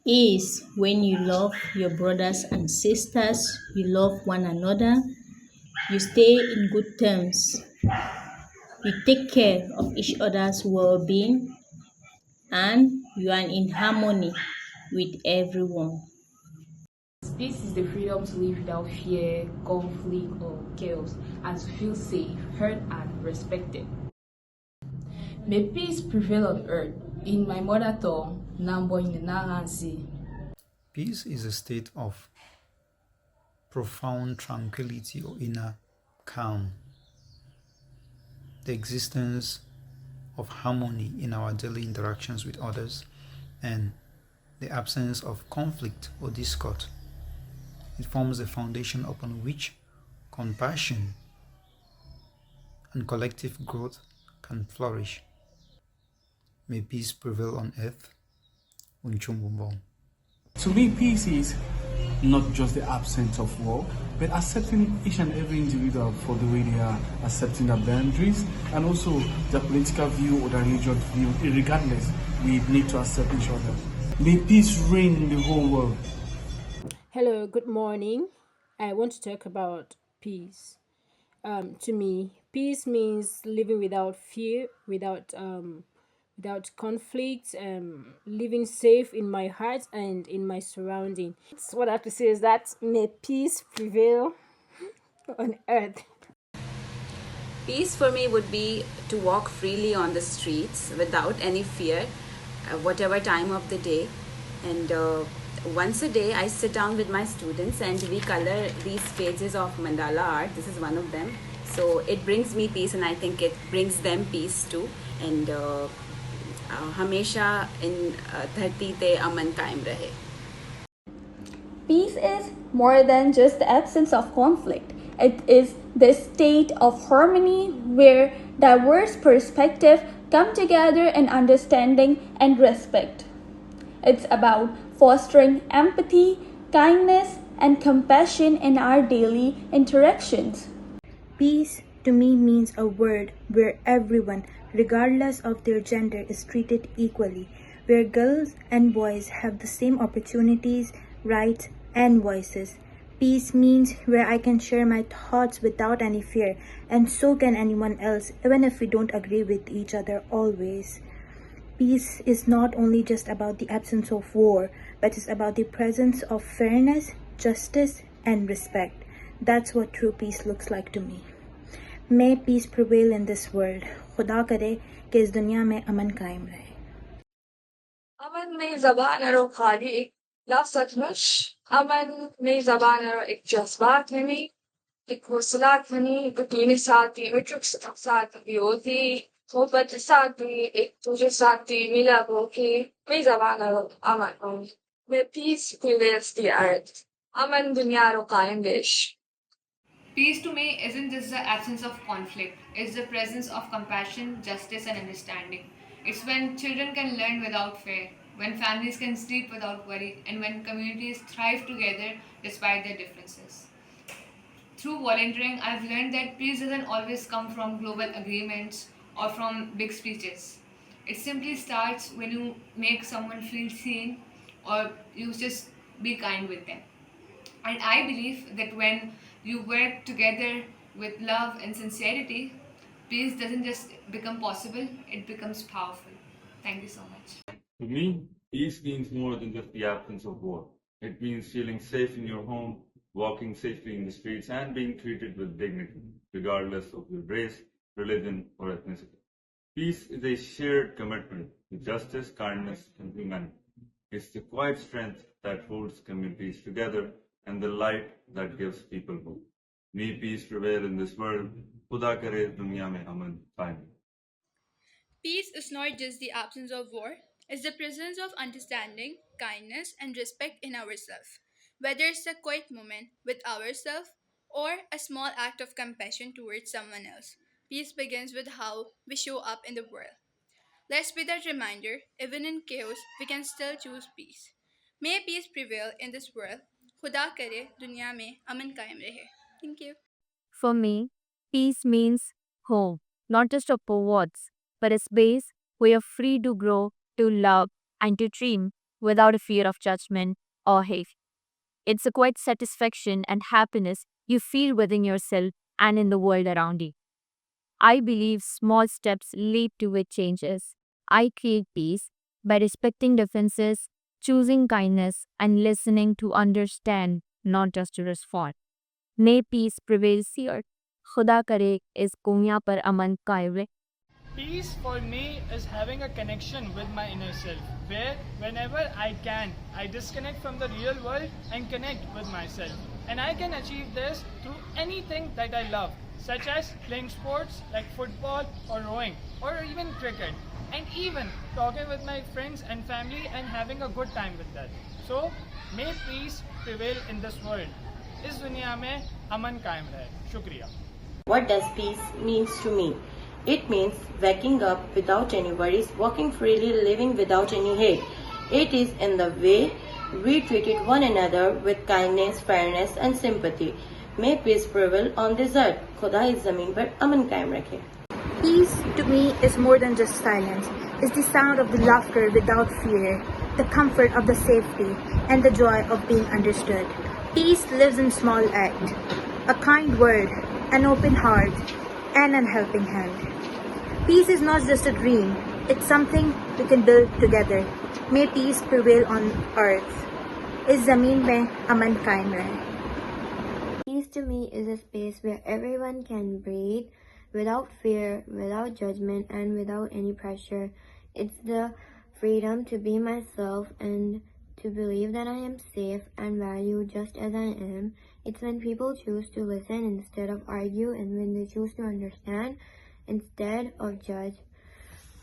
Speaker 9: is when you love your brothers and sisters, you love one another, you stay in good terms, you take care of each other's well-being, and you are in harmony with everyone.
Speaker 2: Peace is the freedom to live without fear, conflict, or chaos, and to feel safe, heard, and respected. May peace prevail on earth. In my mother tongue, Nambo in the Naransi.
Speaker 10: Peace is a state of profound tranquility or inner calm. The existence of harmony in our daily interactions with others and the absence of conflict or discord. It forms a foundation upon which compassion and collective growth can flourish. May peace prevail on earth.
Speaker 26: To me, peace is not just the absence of war, but accepting each and every individual for the way they are, accepting their boundaries, and also their political view or their religious view. Regardless, we need to accept each other. May peace reign in the whole world.
Speaker 18: Hello, good morning. I want to talk about peace. To me, peace means living without fear, without conflict, living safe in my heart and in my surrounding. So what I have to say is that may peace prevail on earth.
Speaker 19: Peace for me would be to walk freely on the streets without any fear, whatever time of the day. And once a day, I sit down with my students and we color these pages of mandala art. This is one of them. So it brings me peace, and I think it brings them peace too. And हमेशा इन धरती ते अमन कायम रहे.
Speaker 29: Peace is more than just the absence of conflict. It is the state of harmony where diverse perspectives come together in understanding and respect. It's about fostering empathy, kindness, and compassion in our daily interactions.
Speaker 27: Peace to me means a world where everyone, regardless of their gender, is treated equally, where girls and boys have the same opportunities, rights, and voices. Peace means where I can share my thoughts without any fear, and so can anyone else, even if we don't agree with each other always. Peace is not only just about the absence of war, but it's about the presence of fairness, justice, and respect. That's what true peace looks like to me. May peace prevail in this world. खुदा करे कि इस दुनिया में अमन कायम रहे.
Speaker 32: अमन में ज़बान और खाली एक
Speaker 1: ना सचमुच अमन में ज़बान और एक जज्बात में नहीं एक वसूलात में नहीं यकीन साथी उचुक साथी होती मोहब्बत साथी एक तुझे साथी मिला वो कि में ज़बान और अमन हो where peace prevails the earth अमन दुनिया रो कायम देश.
Speaker 7: Peace to me isn't just the absence of conflict, it's the presence of compassion, justice, and understanding. It's when children can learn without fear, when families can sleep without worry, and when communities thrive together despite their differences. Through volunteering, I've learned that peace doesn't always come from global agreements or from big speeches. It simply starts when you make someone feel seen or you just be kind with them. And I believe that when you work together with love and sincerity, peace doesn't just become possible, it becomes powerful. Thank you so much.
Speaker 11: To me, peace means more than just the absence of war. It means feeling safe in your home, walking safely in the streets, and being treated with dignity, regardless of your race, religion, or ethnicity. Peace is a shared commitment to justice, kindness, and humanity. It's the quiet strength that holds communities together and the light that gives people hope. May peace prevail in this world. Khuda kare duniya mein aman qaim.
Speaker 12: Peace is not just the absence of war, it's the presence of understanding, kindness, and respect in ourselves. Whether it's a quiet moment with ourselves or a small act of compassion towards someone else, peace begins with how we show up in the world. Let's be that reminder, even in chaos, we can still choose peace. May peace prevail in this world. खुदा करे दुनिया में अमन कायम रहे. Thank you.
Speaker 14: For me, peace means home, not just a words, but a space where you're free to grow, to love, and to dream without a fear of judgment or hate. It's a quiet satisfaction and happiness you feel within yourself and in the world around you. I believe small steps lead to big changes. I create peace by respecting differences, choosing kindness, and listening to understand, not just to respond. May peace prevail here. खुदा करे इस दुनिया पर अमन कायम रहे.
Speaker 15: Peace for me is having a connection with my inner self, where whenever I can, I disconnect from the real world and connect with myself. And I can achieve this through anything that I love, such as playing sports like football or rowing, or even cricket, and even talking with my friends and family and having a good time with that. So, may peace prevail in this world. इस दुनिया में अमन कायम रहे. शुक्रिया.
Speaker 30: What does peace means to me? It means waking up without any worries, walking freely, living without any hate. It is in the way we treated one another with kindness, fairness and sympathy. May peace prevail on this earth. खुदा इस ज़मीन पर अमन कायम रखे.
Speaker 27: Peace to me is more than just silence. It's the sound of the laughter without fear, the comfort of the safety, and the joy of being understood. Peace lives in small acts, a kind word, an open heart, and an helping hand. Peace is not just a dream, it's something we can build together. May peace prevail on earth. इस ज़मीन में अमन कायम रहे.
Speaker 16: Peace to me is a space where everyone can breathe without fear, without judgment, and without any pressure. It's the freedom to be myself and to believe that I am safe and valued just as I am. It's when people choose to listen instead of argue, and when they choose to understand instead of judge.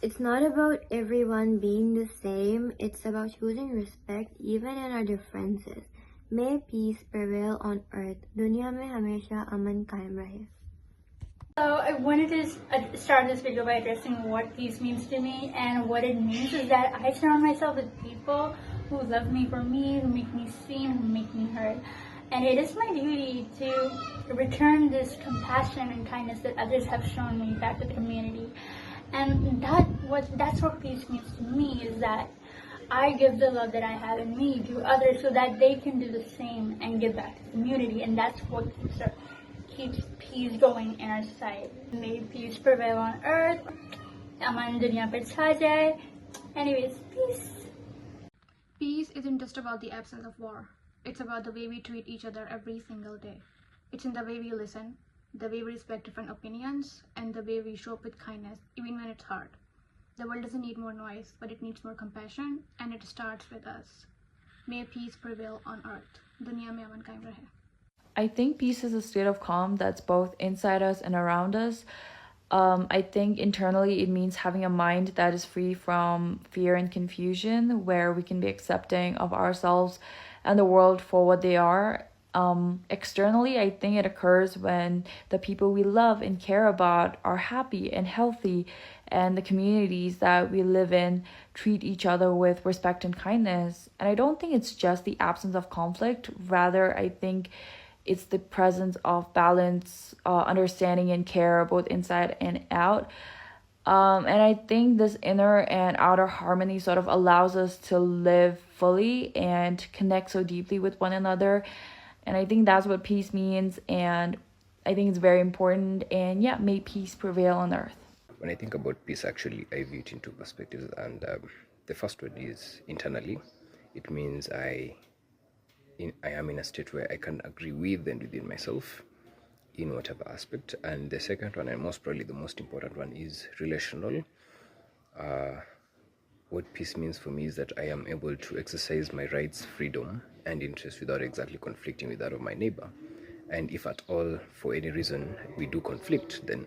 Speaker 16: It's not about everyone being the same, it's about choosing respect even in our differences. May peace prevail on earth. दुनिया में हमेशा अमन कायम रहे.
Speaker 17: So I wanted to start this video by addressing what peace means to me, and what it means is that I surround myself with people who love me for me, who make me seen, who make me heard. And it is my duty to return this compassion and kindness that others have shown me back to the community. And that's what peace means to me, is that I give the love that I have in me to others so that they can do the same and give back to the community. And that's what keeps peace going in our society. May peace prevail on earth. Aman duniya par chha jaye. Anyways, peace.
Speaker 20: Peace isn't just about the absence of war. It's about the way we treat each other every single day. It's in the way we listen, the way we respect different opinions, and the way we show up with kindness, even when it's hard. The world doesn't need more noise, but it needs more compassion, and it starts with us. May peace prevail on earth. दुनिया में अमन कायम रहे.
Speaker 3: I think peace is a state of calm that's both inside us and around us. I think internally it means having a mind that is free from fear and confusion, where we can be accepting of ourselves and the world for what they are. Externally, I think it occurs when the people we love and care about are happy and healthy, and the communities that we live in treat each other with respect and kindness. And I don't think it's just the absence of conflict. Rather, I think it's the presence of balance, understanding, and care both inside and out. And I think this inner and outer harmony sort of allows us to live fully and connect so deeply with one another. And I think that's what peace means. And I think it's very important. And yeah, may peace prevail on earth.
Speaker 4: When I think about peace, actually, I view it in two perspectives. And the first one is internally. It means I am in a state where I can agree with and within myself in whatever aspect. And the second one, and most probably the most important one, is relational. What peace means for me is that I am able to exercise my rights, freedom, and interest without exactly conflicting with that of my neighbor. And if at all, for any reason, we do conflict, then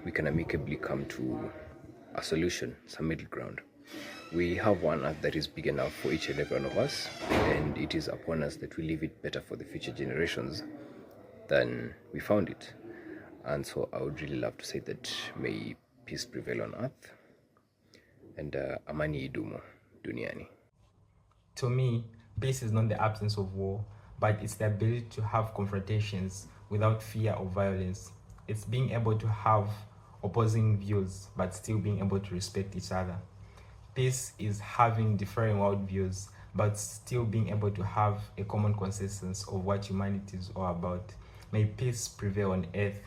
Speaker 4: we can amicably come to a solution, some middle ground. We have one earth that is big enough for each and every one of us, and it is upon us that we leave it better for the future generations than we found it. And so I would really love to say that may peace prevail on earth, and amani idumu duniani.
Speaker 5: To me, peace is not the absence of war, but it's the ability to have confrontations without fear of violence. It's being able to have opposing views, but still being able to respect each other. Peace is having differing worldviews, but still being able to have a common consensus of what humanity is all about. May peace prevail on earth.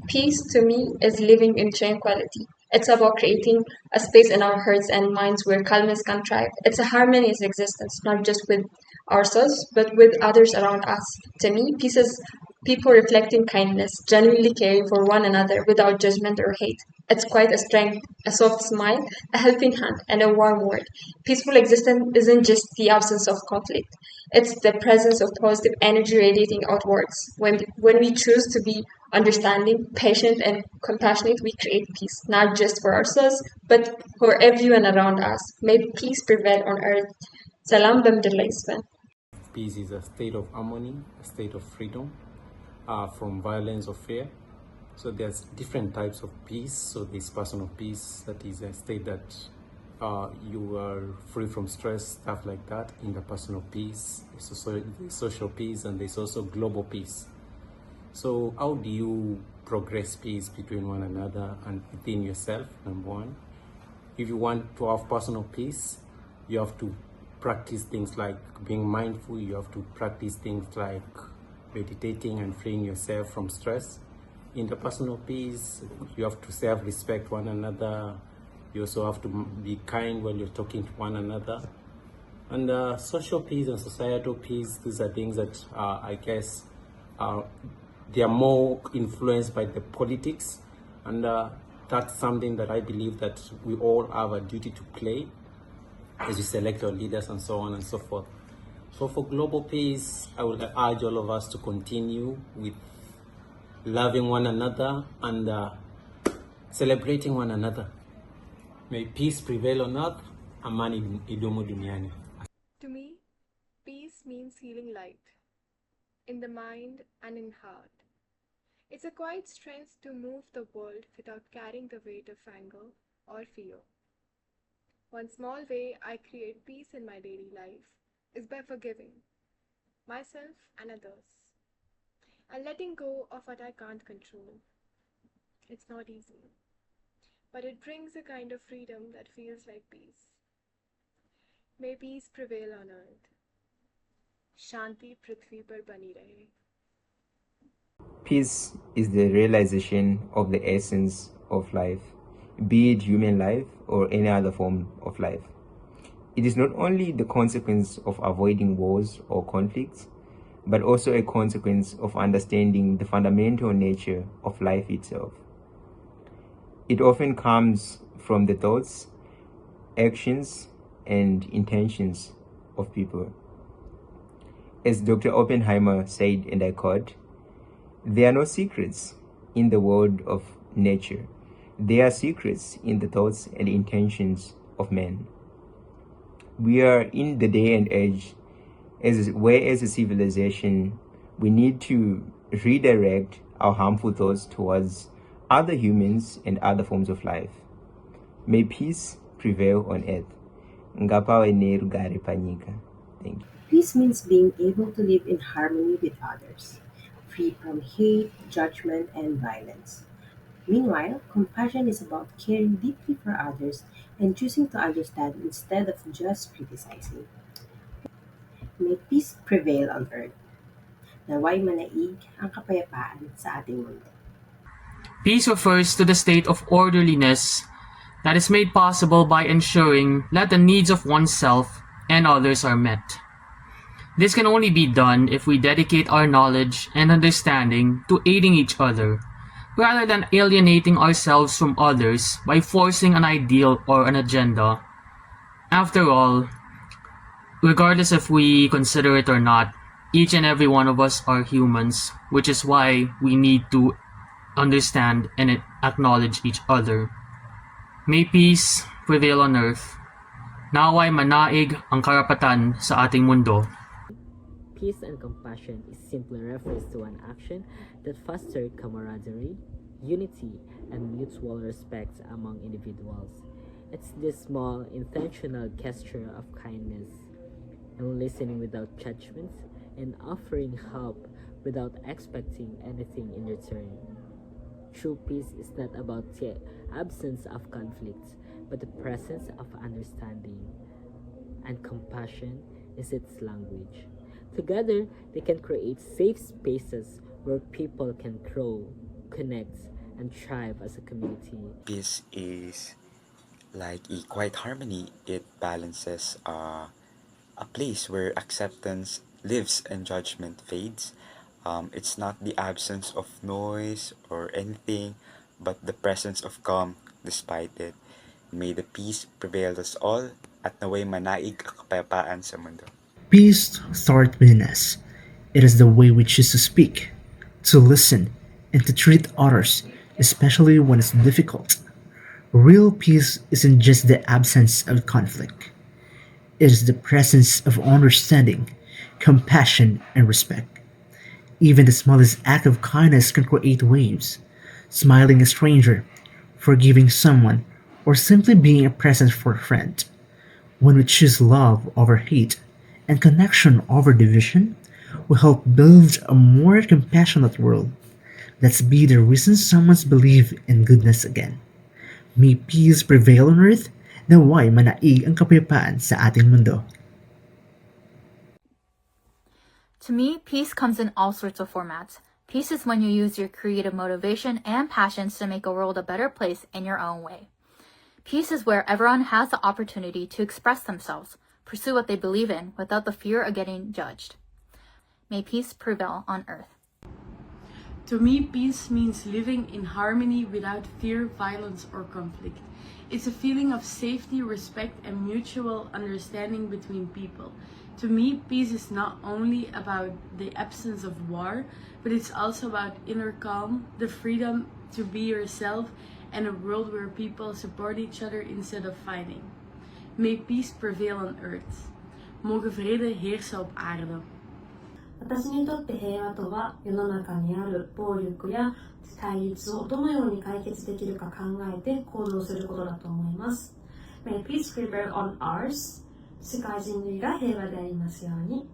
Speaker 13: Peace to me is living in tranquility. It's about creating a space in our hearts and minds where calmness can thrive. It's a harmonious existence, not just with ourselves, but with others around us. To me, peace is people reflecting kindness, genuinely caring for one another without judgment or hate. It's quite a strength, a soft smile, a helping hand, and a warm word. Peaceful existence isn't just the absence of conflict. It's the presence of positive energy radiating outwards. When we choose to be understanding, patient, and compassionate, we create peace, not just for ourselves, but for everyone around us. May peace prevail on earth. Salam b'mdir laisban.
Speaker 21: Peace is a state of harmony, a state of freedom from violence or fear. So there's different types of peace. So this personal peace, that is a state that you are free from stress, stuff like that. In the personal peace, there's social peace, and there's also global peace. So how do you progress peace between one another and within yourself? Number one, if you want to have personal peace, you have to practice things like being mindful. You have to practice things like meditating and freeing yourself from stress. In the personal peace, you have to self-respect one another. You also have to be kind when you're talking to one another. And social peace and societal peace, these are things that I guess they are more influenced by the politics. And that's something that I believe that we all have a duty to play as we select our leaders and so on and so forth. So for global peace, I would urge all of us to continue with loving one another and celebrating one another. May peace prevail on earth. Amani idumu duniani.
Speaker 22: To me, peace means feeling light in the mind and in heart. It's a quiet strength to move the world without carrying the weight of anger or fear. One small way I create peace in my daily life is by forgiving myself and others and letting go of what I can't control. It's not easy, but it brings a kind of freedom that feels like peace. May peace prevail on earth. Shanti prithvi par bani rahe.
Speaker 23: Peace is the realization of the essence of life, be it human life or any other form of life. It is not only the consequence of avoiding wars or conflicts, but also a consequence of understanding the fundamental nature of life itself. It often comes from the thoughts actions, and intentions of people. As Dr. Oppenheimer said, and I quote, "There are no secrets in the world of nature. There are secrets in the thoughts and intentions of men." We are in the day and age where as a civilization, we need to redirect our harmful thoughts towards other humans and other forms of life. May peace prevail on earth. Thank you.
Speaker 30: Peace means being able to live in harmony with others, free from hate, judgment, and violence. Meanwhile, compassion is about caring deeply for others and choosing to understand instead of just criticizing. May peace prevail on earth. Naway manaig ang kapayapaan sa ating mundo.
Speaker 2: Peace refers to the state of orderliness that is made possible by ensuring that the needs of oneself and others are met. This can only be done if we dedicate our knowledge and understanding to aiding each other, rather than alienating ourselves from others by forcing an ideal or an agenda. After all, regardless if we consider it or not, each and every one of us are humans, which is why we need to understand and acknowledge each other. May peace prevail on earth. Naway manaig ang karapatan sa ating mundo.
Speaker 6: Peace and compassion is simply refers to an action that fosters camaraderie, unity, and mutual respect among individuals. It's this small, intentional gesture of kindness, and listening without judgment, and offering help without expecting anything in return. True peace is not about the absence of conflict, but the presence of understanding, and compassion is its language. Together, they can create safe spaces where people can grow, connect, and thrive as a community.
Speaker 8: Peace is like a quiet harmony. It balances a place where acceptance lives and judgment fades. It's not the absence of noise or anything, but the presence of calm despite it. May the peace prevail us all at naway manaig ang kapayapaan sa mundo.
Speaker 9: Peace starts within us. It is the way we choose to speak, to listen, and to treat others, especially when it's difficult. Real peace isn't just the absence of conflict. It is the presence of understanding, compassion, and respect. Even the smallest act of kindness can create waves. Smiling a stranger, forgiving someone, or simply being a present for a friend. When we choose love over hate and connection over division, we help build a more compassionate world. Let's be the reason someone's believe in goodness again. May peace prevail on earth, naway manaig ang kapayapaan sa ating mundo.
Speaker 10: To me, peace comes in all sorts of formats. Peace is when you use your creative motivation and passions to make a world a better place in your own way. Peace is where everyone has the opportunity to express themselves, pursue what they believe in without the fear of getting judged. May peace prevail on earth.
Speaker 18: To me, peace means living in harmony without fear, violence, or conflict. It's a feeling of safety, respect, and mutual understanding between people. To me, peace is not only about the absence of war, but it's also about inner calm, the freedom to be yourself, and a world where people support each other instead of fighting. May peace prevail on earth. Mogen vrede heersen op aarde.
Speaker 24: 私にとって平和とは、世の中にある暴力や対立をどのように解決できるか考えて行動することだと思います。May peace prevail on ours. 世界人類が平和でありますように。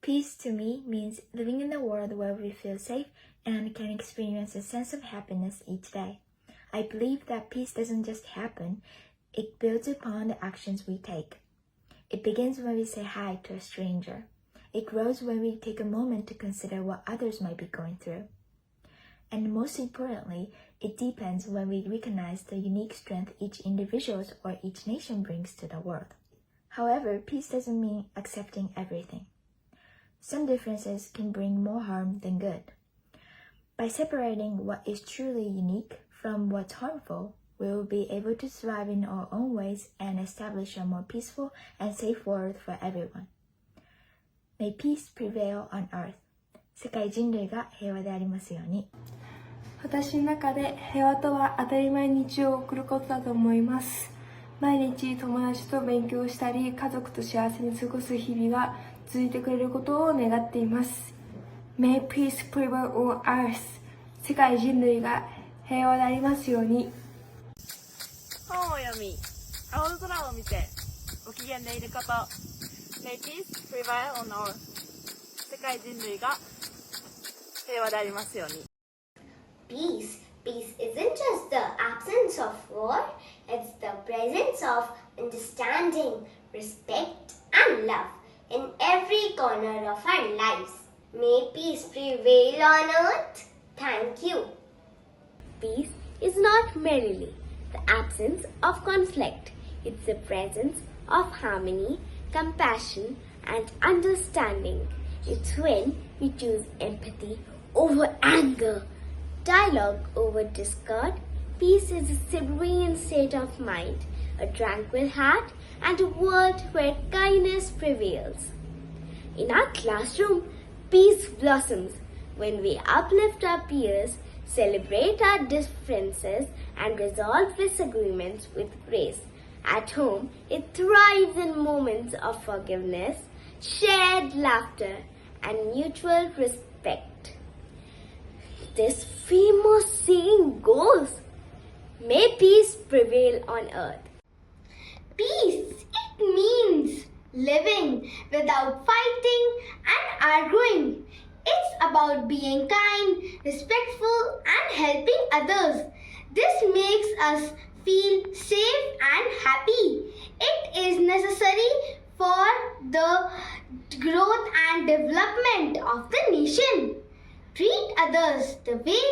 Speaker 25: Peace to me means living in a world where we feel safe and can experience a sense of happiness each day. I believe that peace doesn't just happen, it builds upon the actions we take. It begins when we say hi to a stranger. It grows when we take a moment to consider what others might be going through. And most importantly, it deepens when we recognize the unique strength each individual or each nation brings to the world. However, peace doesn't mean accepting everything. Some differences can bring more harm than good. By separating what is truly unique from what's harmful, we will be able to survive in our own ways and establish a more peaceful and safe world for everyone. May peace prevail on earth. 世界人類が平和でありますように。
Speaker 1: 私の中で平和とは当たり前に日常を送ることだと思います。毎日友達と勉強したり、家族と幸せに過ごす日々が続いてくれることを願っています。May peace prevail on earth. 世界人類が平和でありますように。
Speaker 7: 本を読み、青空を見て、ご機嫌でいること。May peace prevail on earth. 世界人類が平和でありますように。
Speaker 16: Peace. Peace isn't just the absence of war, it's the presence of understanding, respect, and love in every corner of our lives. May peace prevail on earth. Thank you.
Speaker 11: Peace is not merely the absence of conflict, it's the presence of harmony, compassion, and understanding. It's when we choose empathy over anger, dialogue over discord. Peace is a serene state of mind, a tranquil heart, and a world where kindness prevails. In our classroom, peace blossoms when we uplift our peers, celebrate our differences, and resolve disagreements with grace. At home, it thrives in moments of forgiveness, shared laughter, and mutual respect. This famous saying goes, may peace prevail on earth.
Speaker 16: Peace, it means living without fighting and arguing. It's about being kind, respectful, and helping others. This makes us feel safe and happy. It is necessary for the growth and development of the nation. Treat others the way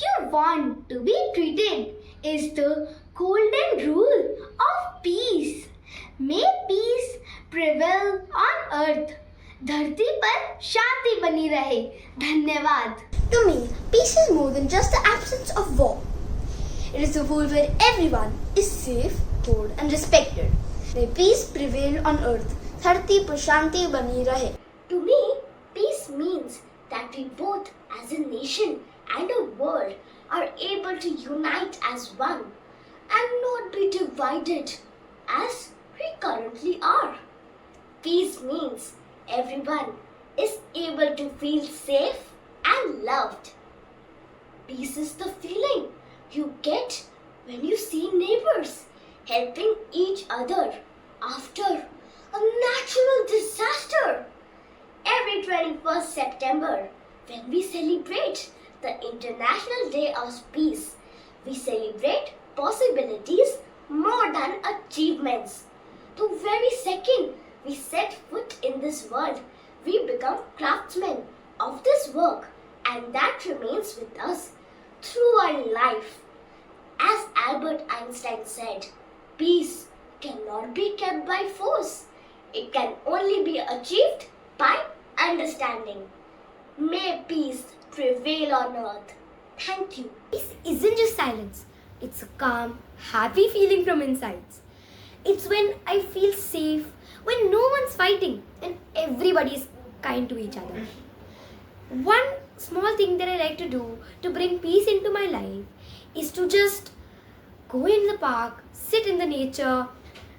Speaker 16: you want to be treated is the golden rule of peace. May peace prevail on earth. धरती पर शांति बनी रहे. धन्यवाद.
Speaker 12: To me, peace is more than just the absence of war. It is a world where everyone is safe, heard, and respected. May peace prevail on earth. धरती पर शांति बनी रहे.
Speaker 16: To me, peace means that we both as a nation and a world are able to unite as one and not be divided as we currently are. Peace means everyone is able to feel safe and loved. Peace is the feeling you get when you see neighbors helping each other after a natural disaster. Every 21st September, when we celebrate the International Day of Peace, we celebrate possibilities more than achievements. The very second we set foot in this world, we become craftsmen of this work, and that remains with us through our life. As Albert Einstein said, peace cannot be kept by force. It can only be achieved by understanding. May peace prevail on earth. Thank you.
Speaker 12: Peace isn't just silence. It's a calm, happy feeling from inside. It's when I feel safe, when no one's fighting and everybody is kind to each other. One small thing that I like to do to bring peace into my life is to just go in the park, sit in the nature,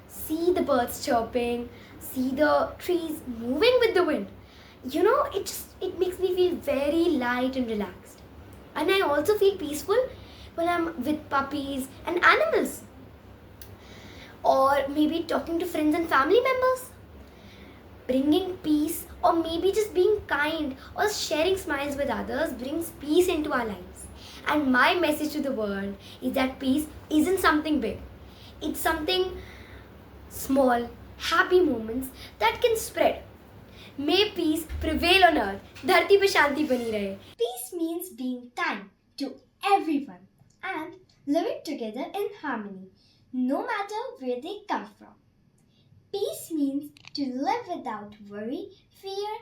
Speaker 12: see the birds chirping, see the trees moving with the wind. You know, it makes me feel very light and relaxed. And I also feel peaceful when I'm with puppies and animals. Or maybe talking to friends and family members. Bringing peace, or maybe just being kind or sharing smiles with others brings peace into our lives. And my message to the world is that peace isn't something big. It's something small, happy moments that can spread. May peace prevail on earth. धरती पे शांति बनी रहे. Peace means being kind to everyone and living together in harmony, no matter where they come from. Peace means to live without worry, fear,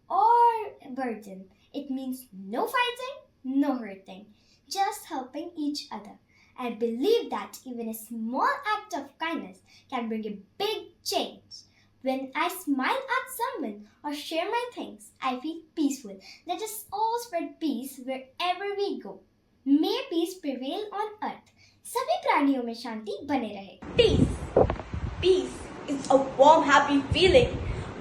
Speaker 12: or burden. It means no fighting, no hurting, just helping each other. I believe that even a small act of kindness can bring a big change. When I smile at someone or share my things, I feel peaceful. Let us all spread peace wherever we go. May peace prevail on earth. सभी प्राणियों में शांति बने रहे.
Speaker 3: Peace. Peace is a warm, happy feeling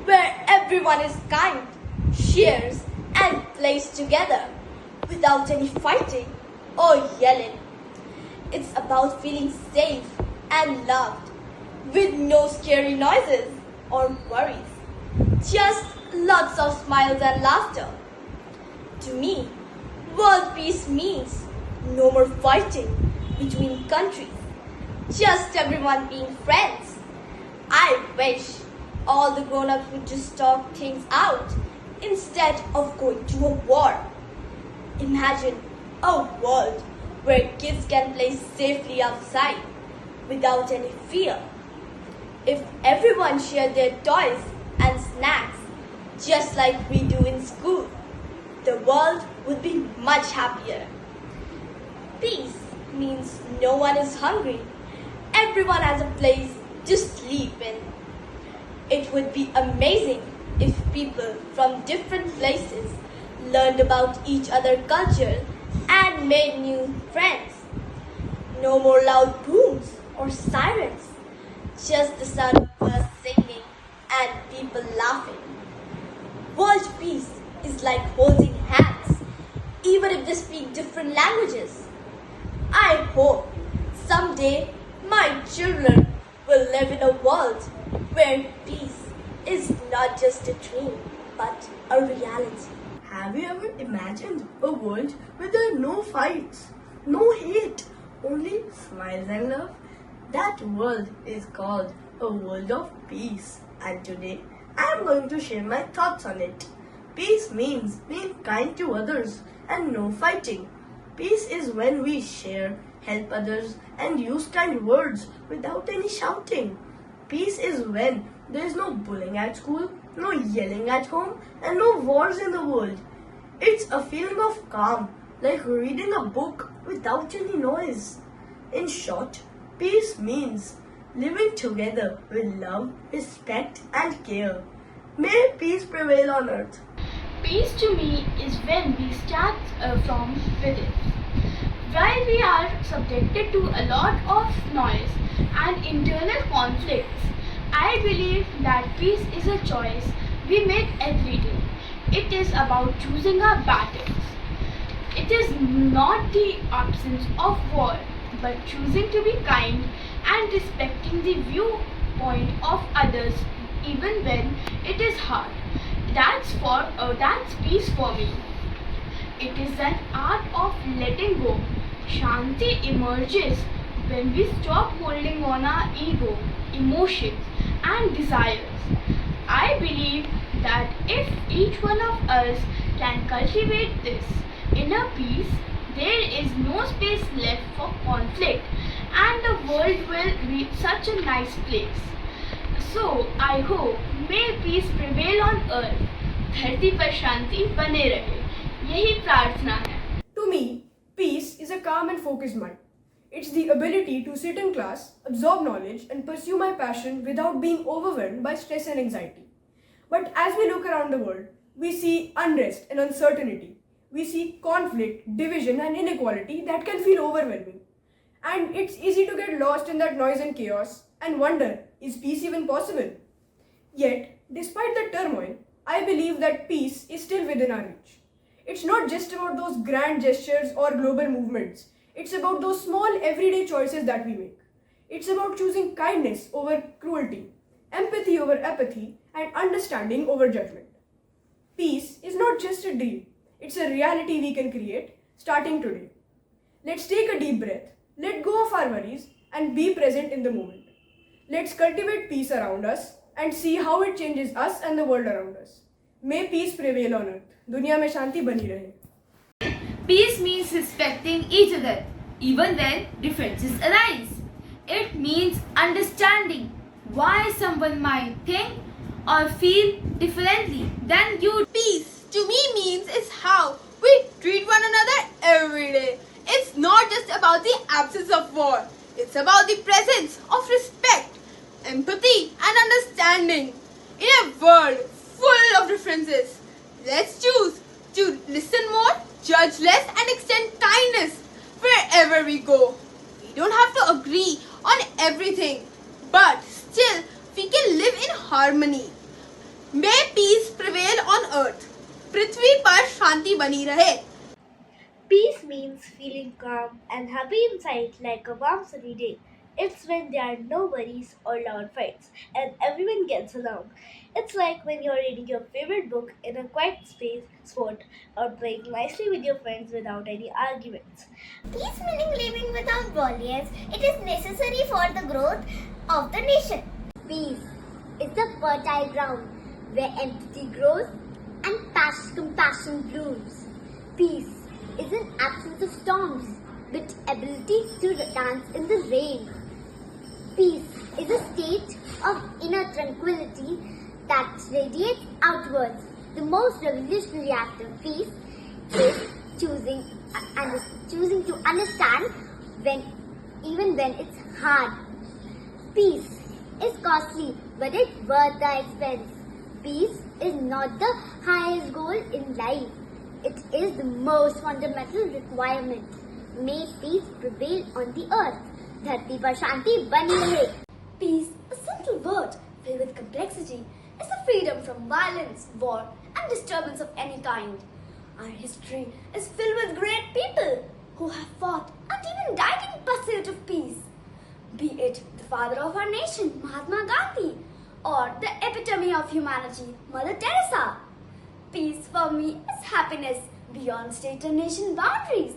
Speaker 3: where everyone is kind, shares, and plays together without any fighting or yelling. It's about feeling safe and loved with no scary noises or worries. Just lots of smiles and laughter. To me, world peace means no more fighting between countries, just everyone being friends. I wish all the grown-ups would just talk things out instead of going to a war. Imagine a world where kids can play safely outside without any fear. If everyone shared their toys and snacks just like we do in school, the world would be much happier. Peace means no one is hungry. Everyone has a place to sleep in. It would be amazing if people from different places learned about each other's culture and made new friends. No more loud booms or sirens, just the sound of birds singing and people laughing. World peace is like holding hands, even if they speak different languages. I hope someday my children will live in a world where peace is not just a dream, but a reality.
Speaker 14: Have you ever imagined a world where there are no fights, no hate, only smiles and love? That world is called a world of peace, and today I am going to share my thoughts on it. Peace means being kind to others and no fighting. Peace is when we share, help others, and use kind words without any shouting. Peace is when there is no bullying at school, no yelling at home, and no wars in the world. It's a feeling of calm, like reading a book without any noise. In short, peace means living together with love, respect, and care. May peace prevail on earth.
Speaker 15: Peace to me is when we start from within. While we are subjected to a lot of noise and internal conflicts, I believe that peace is a choice we make every day. It is about choosing our battles. It is not the absence of war, but choosing to be kind and respecting the viewpoint of others even when it is hard. That's peace for me. It is an art of letting go. Shanti emerges when we stop holding on our ego, emotions, and desires. I believe that if each one of us can cultivate this inner peace, there is no space left for conflict and the world will be such a nice place. So I hope may peace prevail on earth. धरती पर शांति बने रहे, यही प्रार्थना है.
Speaker 17: To me, peace is a calm and focused mind. It's the ability to sit in class, absorb knowledge, and pursue my passion without being overwhelmed by stress and anxiety. But as we look around the world, we see unrest and uncertainty. We see conflict, division, and inequality that can feel overwhelming. And it's easy to get lost in that noise and chaos and wonder, is peace even possible? Yet, despite the turmoil, I believe that peace is still within our reach. It's not just about those grand gestures or global movements. It's about those small everyday choices that we make. It's about choosing kindness over cruelty, empathy over apathy, and understanding over judgment. Peace is not just a dream. It's a reality we can create starting today. Let's take a deep breath, let go of our worries, and be present in the moment. Let's cultivate peace around us and see how it changes us and the world around us. May peace prevail on earth. दुनिया में शांति बनी रहे.
Speaker 19: Peace means respecting each other, even when differences arise. It means understanding why someone might think or feel differently than you.
Speaker 20: Peace to me means it's how we treat one another every day. It's not just
Speaker 3: about the absence of war. It's about the presence of respect, empathy, and understanding. In a world full of differences, let's choose to listen more, judge less, and extend kindness wherever we go. We don't have to agree on everything, but still we can live in harmony. May peace prevail on earth. पृथ्वी पर शांति बनी रहे.
Speaker 12: Peace means feeling calm and happy inside like a warm sunny day. It's when there are no worries or loud fights and everyone gets along. It's like when you're reading your favorite book in a quiet space, sport, or playing nicely with your friends without any arguments.
Speaker 11: Peace meaning living without violence. It is necessary for the growth of the nation. Peace is the fertile ground where empathy grows and compassion blooms. Peace is an absence of storms, but ability to dance in the rain. Peace is a state of inner tranquility that radiates outwards. The most revolutionary act of peace is choosing to understand even when it's hard. Peace is costly, but it's worth the expense. Peace is not the highest goal in life. It is the most fundamental requirement. May peace prevail on the earth. धरती पर शांति बनी रहे.
Speaker 12: Peace, a simple word filled with complexity, is the freedom from violence, war, and disturbance of any kind. Our history is filled with great people who have fought and even died in pursuit of peace. Be it the father of our nation, Mahatma Gandhi, or the epitome of humanity, Mother Teresa. Peace for me is happiness beyond state and nation boundaries.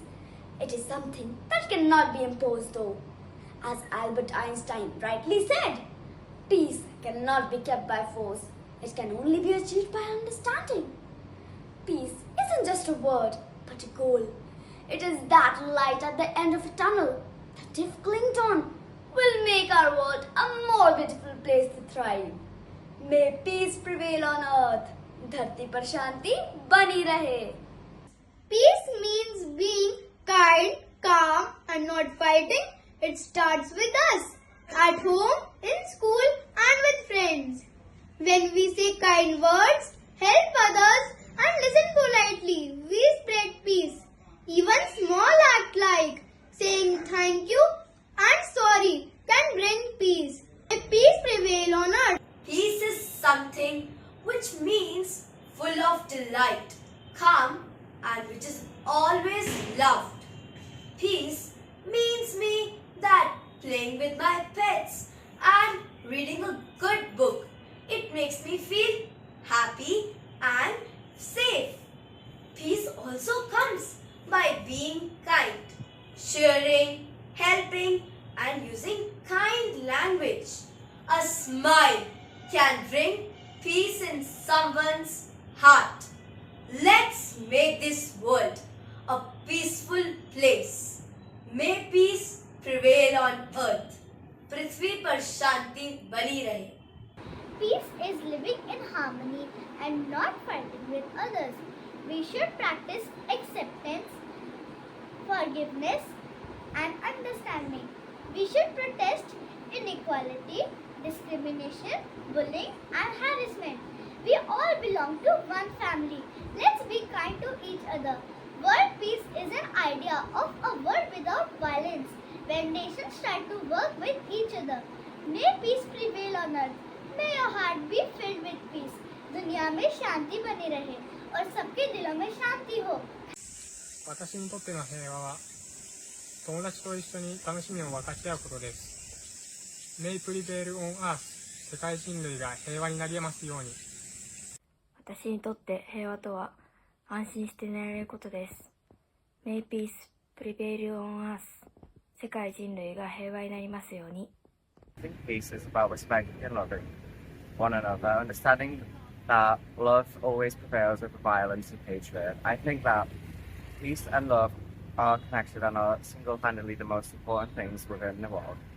Speaker 12: It is something that cannot be imposed though. As Albert Einstein rightly said, peace cannot be kept by force. It can only be achieved by understanding. Peace isn't just a word, but a goal. It is that light at the end of a tunnel that, if clinged on, will make our world a more beautiful place to thrive. May peace prevail on earth. धरती पर शांति बनी रहे.
Speaker 11: Peace means being kind, calm, and not fighting. It starts with us, at home, in school, and with friends. When we say kind words, help others, and listen politely, we spread peace. Even small acts like saying thank you and sorry can bring peace. May peace prevail on earth.
Speaker 4: Peace is something which means full of delight, calm, and which is always loved. Peace means me that playing with my pets and reading a good book, it makes me feel happy and safe. Peace also comes by being kind, sharing, helping, and using kind language. A smile can bring peace in someone's heart. Let's make this world a peaceful place. May peace prevail on earth. पृथ्वी पर शांति बनी रहे.
Speaker 11: Peace is living in harmony and not fighting with others. We should practice acceptance, forgiveness, and understanding. We should protest inequality, discrimination, bullying, and harassment. We all belong to one family. Let's be kind to each other. World peace is an idea of a world without violence, where nations try to work with each other. May peace prevail on earth. May your heart be filled with peace. दुनिया में शांति बनी रहे और सबके दिलों में शांति हो.
Speaker 5: 私にとっての平和は友達と一緒に楽しみを分かち合うことです。May prevail on earth. 世界人類が平和になりますように。
Speaker 25: 私にとって平和とは安心して寝られることです。May peace prevail on earth. 世界人類が平和になりますように。
Speaker 13: I think peace is about respecting and loving one another, understanding that love always prevails over violence and hatred. I think that peace and love are connected and are single-handedly the most important things within the world.